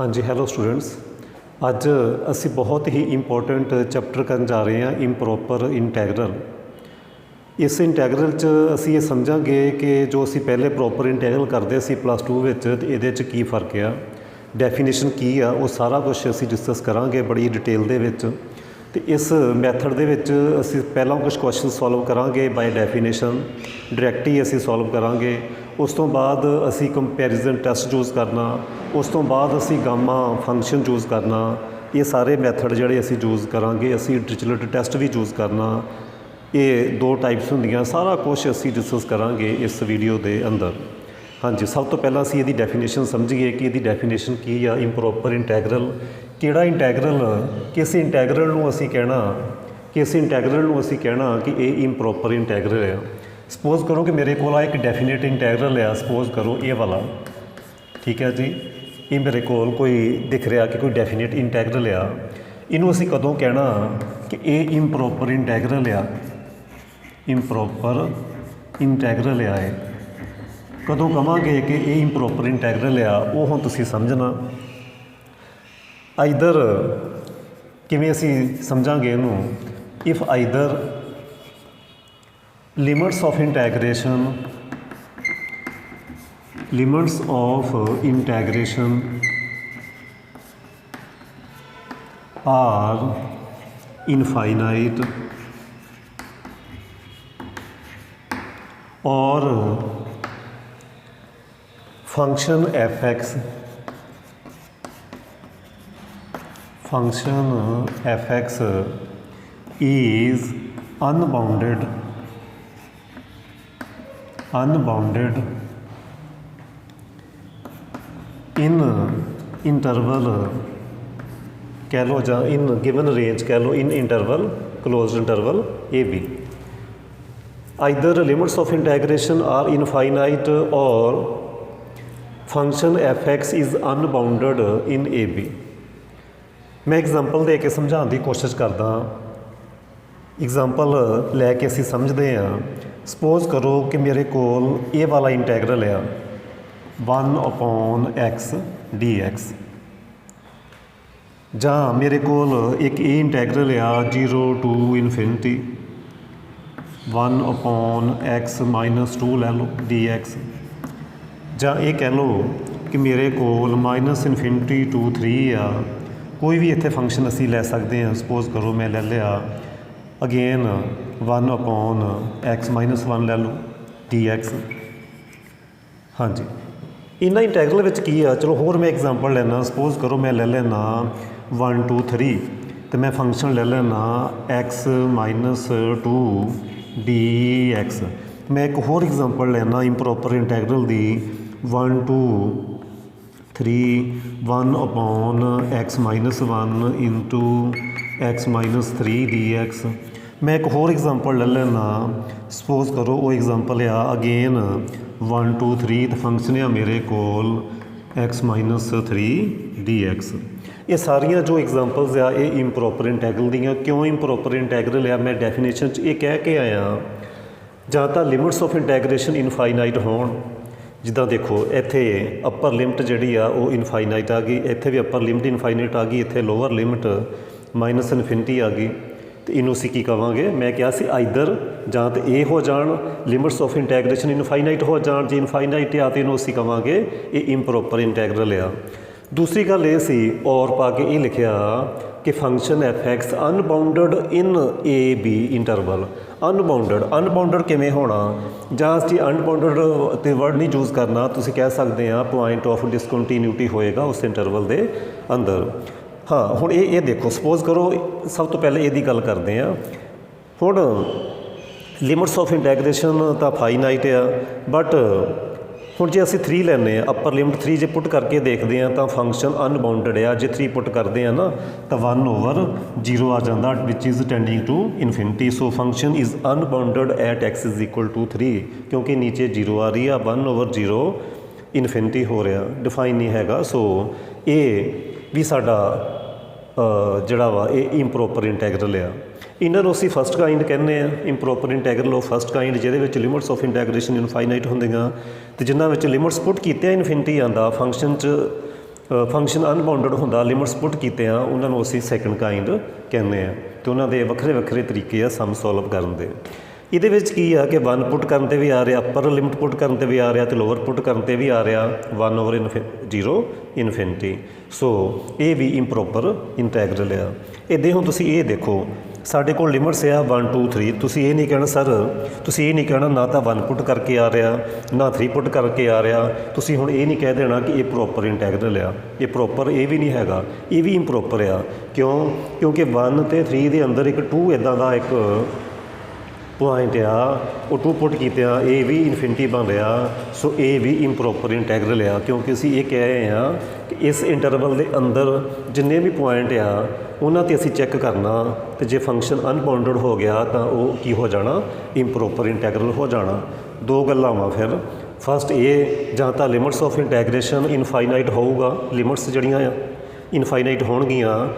हाँ जी, hello students. अज असी बहुत ही इंपॉर्टेंट चैप्टर करन जा रहे हैं इंप्रॉपर इंटैगरल। इस इंटैगरल च असी ये समझांगे कि जो असी पहले प्रॉपर इंटैगरल करते सी +2 विच ते इहदे च की फर्क आ, डेफिनेशन की आ, वो सारा कुछ असी डिस्कस करांगे बड़ी डिटेल दे विच। ते इस मैथड दे विच असी पहला कुछ क्वेश्चन सॉल्व करांगे बाय डेफिनेशन, डायरैक्ट ही असी सॉल्व करांगे। उस तो बाद असी कंपैरिजन टैसट यूज़ करना, उस तो बाद असी गामा फंक्शन यूज़ करना। ये सारे मैथड जिहड़े असी यूज़ करांगे। असी डिरिचलेट टैसट भी यूज़ करना। ये 2 टाइप्स होंदियां, सारा कुछ असी डिस्कस करांगे इस वीडियो के अंदर। हाँ जी, सब तो पहला असी इहदी डेफिनेशन समझिए कि इहदी डेफिनेशन की आ। इंप्रॉपर इंटैगरल किहड़ा इंटैगरल, किस इंटैगरल नूं असी कहना, किस इंटैगरल नूं असी कहना कि ये इंप्रॉपर इंटैगरल है। सपोज करो कि मेरे को एक डेफिनेट इंटैगरल है, सपोज करो ये वाला, ठीक है जी। ये मेरे को कोई दिख रहा कि कोई डेफिनेट इंटैगरल आ। इनू असी कदों कहना कि ये इंप्रॉपर इंटैगरल आ, इंप्रॉपर इंटैगरल आ। ये कदों कहांगे कि ये इंप्रॉपर इंटैगरल आ, वो हुण तुसीं समझना। आइदर किवें असी समझांगे इनू, if either limits of integration are infinite or function fx is unbounded in interval कह लो, ਜਾਂ इन गिवन रेंज कह लो, in interval closed interval A B. Either limits of integration are infinite और function f x is unbounded in A B. मैं example दे के समझाने की कोशिश करदा। एग्जाम्पल लैके असी समझते हैं। सपोज करो कि मेरे कोल ये वाला इंटैगरल आ 1/x dx, जां मेरे कोल एक ये इंटैगरल आ 0 to ∞ 1/x - 2 लै लो dx, जां ये कह लो कि मेरे कोल -∞ to 3 आ। कोई भी इत्थे फंक्शन असी लै सकते हैं। सपोज करो मैं ले लिया अगेन 1/x - 1 लै लो dx। हाँ जी, इन्हां इंटैगरल विच की आ। चलो होर मैं एग्जाम्पल लैना। सपोज करो मैं ले लेना 1 2 3, तो मैं फंक्शन ले लेना x - 2 dx। मैं एक होर एग्जाम्पल लेना इंप्रॉपर इंटैगरल दी 1 2 3 1/x - 1 × x - 3 dx। मैं एक होर एग्जाम्पल ले लेना। सपोज करो वो एग्जाम्पल आ अगेन 1 2 3, तो फंक्शन आ मेरे कोल x - 3 dx। ये सारिया जो एग्जाम्पल्स आ ये इंप्रॉपर इंटैगरल दियाँ। क्यों इंप्रॉपर इंटैगरल आ, मैं डेफिनेशन च ये कह के आया। ਜਾਂ ਤਾਂ लिमिट्स ऑफ इंटैगरेशन इनफाइनाइट होण, जिद्दां देखो इत्थे अपर लिमिट जिहड़ी आ वो इनफाइनाइट आ गई, इत्थे भी अपर लिमिट इनफाइनाइट आ गई, इत्थे लोअर लिमिट -∞ आ गई। तो इनू असीं की कहांगे, मैं कहा सी आइदर जां तो ये हो जाण लिमिट्स ऑफ इंटैगरेशन इनफाइनाइट हो जाण, जे इनफाइनाइट आ तो इनू असीं कहांगे ये इंप्रॉपर इंटैगरल आ। दूसरी गल ये सी और पा के ये लिखिया कि function f x unbounded in A B interval. Unbounded किवें होना, जां असीं अनबाउंडड ते वर्ड नहीं यूज़ करना, तुसीं कह सकते हैं पॉइंट ऑफ डिसकंटीन्यूटी होएगा उस इंटरवल के अंदर। हाँ हुण ये देखो, सपोज करो सब तो पहले ये गल करते हैं। हुण लिमिट्स ऑफ इंटैगरेशन तो फाइनाइट आ, बट हुण जे असीं 3 लैने अपर लिमिट 3 जे पुट करके देखते हैं तो फंक्शन अनबाउंडड आ। जे 3 पुट करते हैं ना तो 1/0 आ जाता, which is tending to infinity. So function is unbounded at x = 3, क्योंकि नीचे 0 आ रही है, 1/0 इनफिनिटी हो रहा, डिफाइन नहीं हैगा। सो ये भी साडा जिहड़ा वा ये इंप्रॉपर इंटैगरल आ। इन्हां नूं असीं फस्ट काइंड कहने improper integral of first kind, जिहदे विच लिमिट्स ऑफ इंटैगरेशन इनफाइनाइट होंदियां, ते जिन्हां विच लिमिट्स पुट कीते इनफिनिटी आंदा फंक्शन च ਫੰਕਸ਼ਨ ਅਨਬਾਊਂਡਡ ਹੁੰਦਾ, ਲਿਮਿਟਸ ਪੁੱਟ ਕੀਤੇ ਆ, ਉਹਨਾਂ ਨੂੰ ਅਸੀਂ ਸੈਕੰਡ ਕਾਈਂਡ ਕਹਿੰਦੇ ਆ, ਤੇ ਉਹਨਾਂ ਦੇ ਵੱਖਰੇ ਵੱਖਰੇ ਤਰੀਕੇ ਆ ਸਮ ਸੋਲਵ ਕਰਨ ਦੇ। ਇਹਦੇ ਵਿੱਚ ਕੀ ਆ ਕਿ 1 ਪੁੱਟ ਕਰਨ 'ਤੇ ਵੀ ਆ ਰਿਹਾ, ਅਪਰ ਲਿਮਿਟ ਪੁੱਟ ਕਰਨ 'ਤੇ ਵੀ ਆ ਰਿਹਾ, ਅਤੇ ਲੋਅਰ ਪੁੱਟ ਕਰਨ 'ਤੇ ਵੀ ਆ ਰਿਹਾ 1/0 ਇਨਫਿਨਿਟੀ। ਸੋ ਇਹ ਵੀ ਇੰਪਰੋਪਰ ਇੰਟੈਗਰਲ ਆ। ਇੱਦਾਂ ਹੁਣ ਤੁਸੀਂ ਇਹ ਦੇਖੋ, ਸਾਡੇ ਕੋਲ ਲਿਮਿਟਸ ਆ 1 2 3। ਤੁਸੀਂ ਇਹ ਨਹੀਂ ਕਹਿਣਾ ਸਰ, ਤੁਸੀਂ ਇਹ ਨਹੀਂ ਕਹਿਣਾ ਨਾ ਤਾਂ 1 ਪੁੱਟ ਕਰਕੇ ਆ ਰਿਹਾ ਨਾ 3 ਪੁੱਟ ਕਰਕੇ ਆ ਰਿਹਾ। ਤੁਸੀਂ ਹੁਣ ਇਹ ਨਹੀਂ ਕਹਿ ਦੇਣਾ ਕਿ ਇਹ ਪ੍ਰੋਪਰ ਇੰਟੈਗਰਲ ਆ, ਇਹ ਪ੍ਰੋਪਰ ਇਹ ਵੀ ਨਹੀਂ ਹੈਗਾ, ਇਹ ਵੀ ਇੰਪਰੋਪਰ ਆ। ਕਿਉਂਕਿ 1 ਅਤੇ 3 ਦੇ ਅੰਦਰ ਇੱਕ 2 ਇੱਦਾਂ ਦਾ ਇੱਕ ਪੁਆਇੰਟ ਆ, ਉਹ 2 ਪੁੱਟ ਕੀਤੇ ਆ, ਇਹ ਵੀ ਇਨਫਿਨਿਟੀ ਬਣ ਰਿਹਾ। ਸੋ ਇਹ ਵੀ ਇੰਪਰੋਪਰ ਇੰਟੈਗਰਲ ਆ, ਕਿਉਂਕਿ ਅਸੀਂ ਇਹ ਕਹਿ ਰਹੇ ਹਾਂ ਕਿ ਇਸ ਇੰਟਰਵਲ ਦੇ ਅੰਦਰ ਜਿੰਨੇ ਵੀ ਪੁਆਇੰਟ ਆ ਉਹਨਾਂ 'ਤੇ ਅਸੀਂ ਚੈੱਕ ਕਰਨਾ, ਅਤੇ ਜੇ ਫੰਕਸ਼ਨ ਅਨਬਾਊਂਡਡ ਹੋ ਗਿਆ ਤਾਂ ਉਹ ਕੀ ਹੋ ਜਾਣਾ, ਇੰਪਰੋਪਰ ਇੰਟੈਗਰਲ ਹੋ ਜਾਣਾ। ਦੋ ਗੱਲਾਂ ਵਾ ਫਿਰ। ਫਸਟ ਇਹ, ਜਾਂ ਤਾਂ ਲਿਮਿਟਸ ਆਫ ਇੰਟੈਗਰੇਸ਼ਨ ਇਨਫਾਈਨਾਈਟ ਹੋਊਗਾ, ਲਿਮਿਟਸ ਜਿਹੜੀਆਂ ਆ ਇਨਫਾਈਨਾਈਟ ਹੋਣਗੀਆਂ,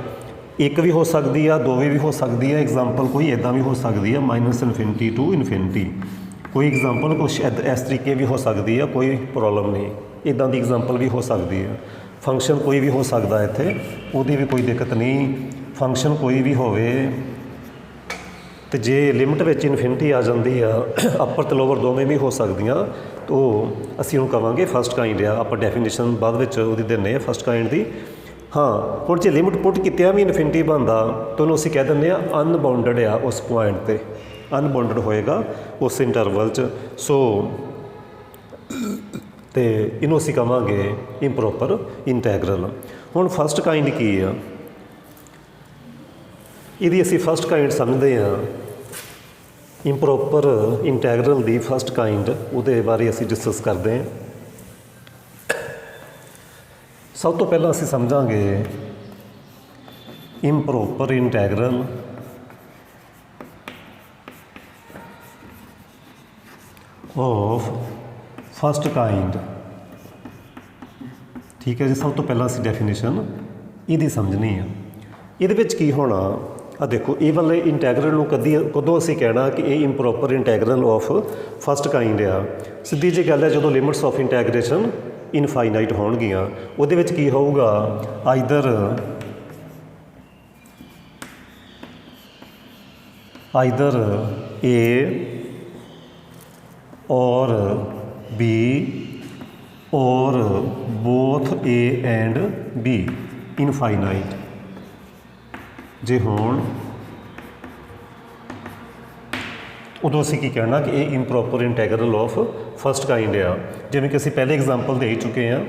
ਇੱਕ ਵੀ ਹੋ ਸਕਦੀ ਆ, ਦੋ ਵੀ ਹੋ ਸਕਦੀ ਆ। ਐਗਜ਼ਾਮਪਲ ਕੋਈ ਇੱਦਾਂ ਵੀ ਹੋ ਸਕਦੀ ਆ -ਇਨਫਿਨਿਟੀ ਟੂ ਇਨਫਿਨਿਟੀ, ਕੋਈ ਐਗਜ਼ਾਮਪਲ ਕੁਛ ਇਸ ਤਰੀਕੇ ਵੀ ਹੋ ਸਕਦੀ ਆ, ਕੋਈ ਪ੍ਰੋਬਲਮ ਨਹੀਂ, ਇੱਦਾਂ ਦੀ ਐਗਜ਼ਾਮਪਲ ਵੀ ਹੋ ਸਕਦੀ ਆ। ਫੰਕਸ਼ਨ ਕੋਈ ਵੀ ਹੋ ਸਕਦਾ ਇੱਥੇ, ਉਹਦੀ ਵੀ ਕੋਈ ਦਿੱਕਤ ਨਹੀਂ, ਫੰਕਸ਼ਨ ਕੋਈ ਵੀ ਹੋਵੇ। ਅਤੇ ਜੇ ਲਿਮਿਟ ਵਿੱਚ ਇਨਫਿਨਿਟੀ ਆ ਜਾਂਦੀ ਆ, ਅਪਰ ਅਤੇ ਲੋਅਰ ਦੋਵੇਂ ਵੀ ਹੋ ਸਕਦੀਆਂ, ਉਹ ਅਸੀਂ ਉਹਨੂੰ ਕਹਾਂਗੇ ਫਸਟ ਕਾਈਂਡ ਆ। ਆਪਾਂ ਡੈਫੀਨੇਸ਼ਨ ਬਾਅਦ ਵਿੱਚ ਉਹਦੀ ਦਿੰਦੇ ਆ ਫਸਟ ਕਾਈਂਡ ਦੀ। ਹਾਂ, ਹੁਣ ਜੇ ਲਿਮਿਟ ਪੁੱਟ ਕੀਤਿਆਂ ਵੀ ਇਨਫਿਨਿਟੀ ਬਣਦਾ ਤਾਂ ਉਹਨੂੰ ਅਸੀਂ ਕਹਿ ਦਿੰਦੇ ਹਾਂ ਅਨਬਾਊਂਡਡ ਆ, ਉਸ ਪੁਆਇੰਟ 'ਤੇ ਅਨਬਾਊਂਡਡ ਹੋਏਗਾ ਉਸ ਇੰਟਰਵਲ 'ਚ। ਸੋ ਅਤੇ ਇਹਨੂੰ ਅਸੀਂ ਕਹਾਂਗੇ ਇੰਪਰੋਪਰ ਇੰਟੈਗਰਲ। ਹੁਣ ਫਸਟ ਕਾਈਂਡ ਕੀ ਆ, ਇਹਦੀ ਅਸੀਂ ਫਸਟ ਕਾਈਂਡ ਸਮਝਦੇ ਹਾਂ। ਇੰਪਰੋਪਰ ਇੰਟੈਗਰਲ ਦੀ ਫਸਟ ਕਾਈਂਡ, ਉਹਦੇ ਬਾਰੇ ਅਸੀਂ ਡਿਸਕਸ ਕਰਦੇ ਹਾਂ। ਸਭ ਤੋਂ ਪਹਿਲਾਂ ਅਸੀਂ ਸਮਝਾਂਗੇ ਇੰਪਰੋਪਰ ਇੰਟੈਗਰਲ ਆਫ ਫਸਟ ਕਾਈਂਡ। ਠੀਕ ਹੈ ਜੀ, ਸਭ ਤੋਂ ਪਹਿਲਾਂ ਅਸੀਂ ਡੈਫੀਨੇਸ਼ਨ ਇਹਦੀ ਸਮਝਣੀ ਆ। ਇਹਦੇ ਵਿੱਚ ਕੀ ਹੋਣਾ ਆ, ਦੇਖੋ ਇਹ ਵਾਲੇ ਇੰਟੈਗਰਲ ਨੂੰ ਕਦੋਂ ਅਸੀਂ ਕਹਿਣਾ ਕਿ ਇਹ improper integral of first kind ਆ। ਸਿੱਧੀ ਜਿਹੀ ਗੱਲ ਹੈ, ਜਦੋਂ ਲਿਮਿਟਸ ਆਫ ਇੰਟੈਗਰੇਸ਼ਨ ਇਨਫਾਈਨਾਈਟ ਹੋਣਗੀਆਂ, ਉਹਦੇ ਵਿੱਚ ਕੀ ਹੋਊਗਾ, ਆਈਦਰ A ਔਰ B ਔਰ ਬੋਥ A ਐਂਡ B ਇਨਫਾਈਨਾਈਟ ਜੇ ਹੋਣ, ਉਦੋਂ ਅਸੀਂ ਕੀ ਕਹਿਣਾ ਕਿ ਇਹ improper integral of first kind ਆ। ਜਿਵੇਂ ਕਿ ਅਸੀਂ ਪਹਿਲੇ ਐਗਜ਼ਾਮਪਲ ਦੇ ਚੁੱਕੇ ਹਾਂ,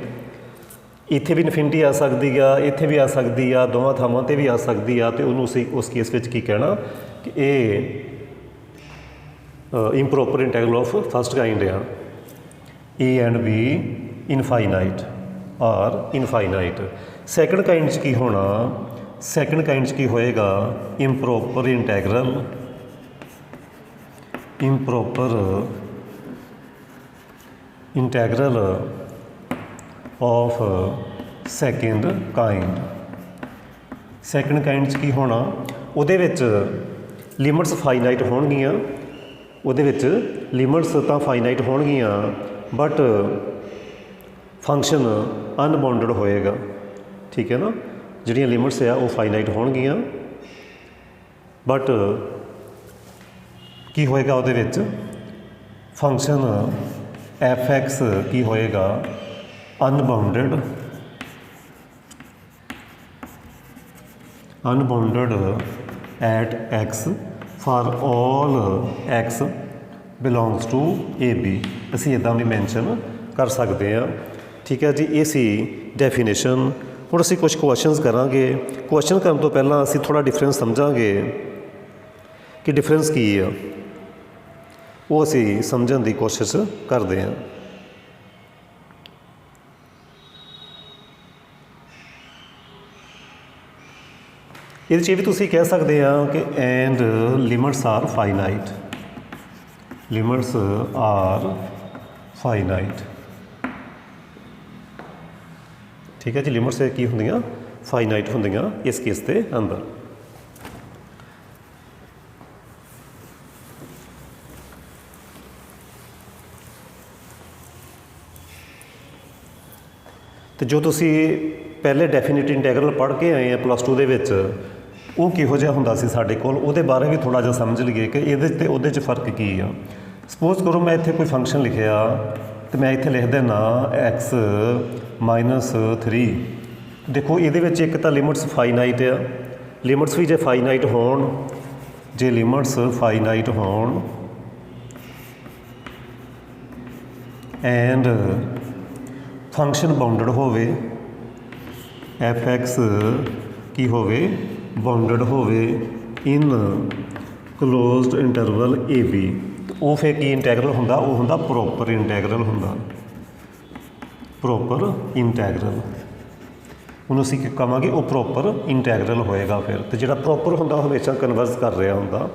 ਇੱਥੇ ਵੀ ਇਨਫਿਨਿਟੀ ਆ ਸਕਦੀ ਆ, ਇੱਥੇ ਵੀ ਆ ਸਕਦੀ ਆ, ਦੋਵਾਂ ਥਾਵਾਂ 'ਤੇ ਵੀ ਆ ਸਕਦੀ ਆ, ਅਤੇ ਉਹਨੂੰ ਅਸੀਂ ਉਸ ਕੇਸ ਵਿੱਚ ਕੀ ਕਹਿਣਾ ਕਿ ਇਹ improper integral of first kind ਆ। A and B infinite are infinite. Second kind 'ਚ ਕੀ ਹੋਣਾ, ਸੈਕਿੰਡ ਕਾਈਂਡ 'ਚ ਕੀ ਹੋਏਗਾ, improper integral of second kind. Second kind 'ਚ ਕੀ ਹੋਣਾ, ਉਹਦੇ ਵਿੱਚ ਲਿਮਿਟਸ ਫਾਈਨਾਈਟ ਹੋਣਗੀਆਂ, ਉਹਦੇ ਵਿੱਚ ਲਿਮਿਟਸ ਤਾਂ ਫਾਈਨਾਈਟ ਹੋਣਗੀਆਂ, ਬਟ ਫੰਕਸ਼ਨ ਅਨਬਾਊਂਡਡ ਹੋਏਗਾ। ਠੀਕ ਹੈ ਨਾ, ਜਿਹੜੀਆਂ ਲਿਮਿਟਸ ਆ ਉਹ ਫਾਈਨਾਈਟ ਹੋਣਗੀਆਂ, ਬਟ ਕੀ ਹੋਏਗਾ, ਉਹਦੇ ਵਿੱਚ ਫੰਕਸ਼ਨ f(x) ਕੀ ਹੋਏਗਾ, unbounded at x for all x belongs to AB। ਅਸੀਂ ਇੱਦਾਂ ਵੀ ਮੈਂਸ਼ਨ ਕਰ ਸਕਦੇ ਹਾਂ। ਠੀਕ ਹੈ ਜੀ, ਇਹ ਸੀ ਡੈਫੀਨੇਸ਼ਨ। ਹੁਣ ਅਸੀਂ ਕੁਛ ਕੁਐਸਚਨਸ ਕਰਾਂਗੇ। ਕੁਐਸਚਨ ਕਰਨ ਤੋਂ ਪਹਿਲਾਂ ਅਸੀਂ ਥੋੜ੍ਹਾ ਡਿਫਰੈਂਸ ਸਮਝਾਂਗੇ ਕਿ ਡਿਫਰੈਂਸ ਕੀ ਆ, ਉਹ ਅਸੀਂ ਸਮਝਣ ਦੀ ਕੋਸ਼ਿਸ਼ ਕਰਦੇ ਹਾਂ। ਇਹਦੇ 'ਚ ਇਹ ਵੀ ਤੁਸੀਂ ਕਹਿ ਸਕਦੇ ਆ ਕਿ and limits are finite, limits are finite. ਠੀਕ ਹੈ ਜੀ, ਲਿਮਿਟਸ ਕੀ ਹੁੰਦੀਆਂ, ਫਾਈਨਾਈਟ ਹੁੰਦੀਆਂ ਇਸ ਕੇਸ ਦੇ ਅੰਦਰ। ਅਤੇ ਜੋ ਤੁਸੀਂ ਪਹਿਲੇ ਡੈਫੀਨਿਟ ਇੰਟੈਗਰਲ ਪੜ੍ਹ ਕੇ ਆਏ ਆ ਪਲੱਸ 2 ਦੇ ਵਿੱਚ, ਉਹ ਕਿਹੋ ਜਿਹਾ ਹੁੰਦਾ ਸੀ ਸਾਡੇ ਕੋਲ, ਉਹਦੇ ਬਾਰੇ ਵੀ ਥੋੜ੍ਹਾ ਜਿਹਾ ਸਮਝ ਲਈਏ ਕਿ ਇਹਦੇ 'ਤੇ ਉਹਦੇ 'ਚ ਫ਼ਰਕ ਕੀ ਆ। ਸਪੋਜ਼ ਕਰੋ ਮੈਂ ਇੱਥੇ ਕੋਈ ਫੰਕਸ਼ਨ ਲਿਖਿਆ ਅਤੇ ਮੈਂ ਇੱਥੇ ਲਿਖ ਦਿੰਦਾ x -3। ਦੇਖੋ ਇਹਦੇ ਵਿੱਚ ਇੱਕ ਤਾਂ ਲਿਮਿਟਸ ਫਾਈਨਾਈਟ ਆ, ਲਿਮਿਟਸ ਵੀ ਜੇ ਫਾਈਨਾਈਟ ਹੋਣ, ਜੇ ਲਿਮਿਟਸ ਫਾਈਨਾਈਟ ਹੋਣ ਐਂਡ ਫੰਕਸ਼ਨ ਬਾਉਂਡਡ ਹੋਵੇ, f(x) ਕੀ ਹੋਵੇ, ਬਾਉਂਡਡ ਹੋਵੇ ਇਨ ਕਲੋਜ਼ਡ ਇੰਟਰਵਲ AB, ਉਹ ਫਿਰ ਕੀ ਇੰਟੈਗਰਲ ਹੁੰਦਾ, ਉਹ ਹੁੰਦਾ ਪ੍ਰੋਪਰ ਇੰਟੈਗਰਲ ਹੁੰਦਾ, ਪ੍ਰੋਪਰ ਇੰਟੈਗਰਲ। ਉਹਨੂੰ ਅਸੀਂ ਕੀ ਕਹਾਂਗੇ, ਉਹ ਪ੍ਰੋਪਰ ਇੰਟੈਗਰਲ ਹੋਏਗਾ ਫਿਰ। ਅਤੇ ਜਿਹੜਾ ਪ੍ਰੋਪਰ ਹੁੰਦਾ ਉਹ ਹਮੇਸ਼ਾ ਕਨਵਰਸ ਕਰ ਰਿਹਾ ਹੁੰਦਾ,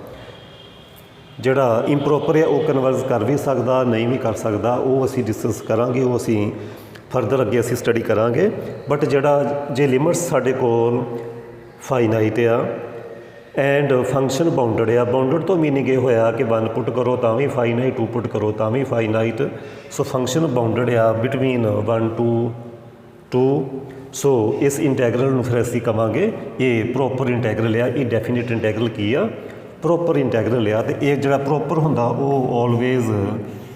ਜਿਹੜਾ ਇੰਪਰੋਪਰ ਹੈ ਉਹ ਕਨਵਰਸ ਕਰ ਵੀ ਸਕਦਾ, ਨਹੀਂ ਵੀ ਕਰ ਸਕਦਾ, ਉਹ ਅਸੀਂ ਡਿਸਕਸ ਕਰਾਂਗੇ, ਉਹ ਅਸੀਂ ਫਰਦਰ ਅੱਗੇ ਅਸੀਂ ਸਟੱਡੀ ਕਰਾਂਗੇ। ਬਟ ਜਿਹੜਾ ਜੇ ਲਿਮਿਟਸ ਸਾਡੇ ਕੋਲ ਫਾਈਨਾਈਟ ਆ ਐਂਡ ਫੰਕਸ਼ਨ ਬਾਉਂਡਡ ਆ, ਬਾਉਂਡਡ ਤੋਂ ਮੀਨਿੰਗ ਇਹ ਹੋਇਆ ਕਿ 1 ਪੁੱਟ ਕਰੋ ਤਾਂ ਵੀ ਫਾਈਨਾਈਟ, 2 ਪੁੱਟ ਕਰੋ ਤਾਂ ਵੀ ਫਾਈਨਾਈਟ। ਸੋ ਫੰਕਸ਼ਨ ਬਾਉਂਡਡ ਆ ਬਿਟਵੀਨ 1 to 2। ਸੋ ਇਸ ਇੰਟੈਗਰਲ ਨੂੰ ਫਿਰ ਅਸੀਂ ਕਹਾਂਗੇ ਇਹ ਪ੍ਰੋਪਰ ਇੰਟੈਗਰਲ ਆ, ਇਹ ਡੈਫੀਨਿਟ ਇੰਟੈਗਰਲ ਕੀ ਆ, ਪ੍ਰੋਪਰ ਇੰਟੈਗਰਲ ਆ। ਅਤੇ ਇਹ ਜਿਹੜਾ ਪ੍ਰੋਪਰ ਹੁੰਦਾ ਉਹ ਆਲਵੇਜ਼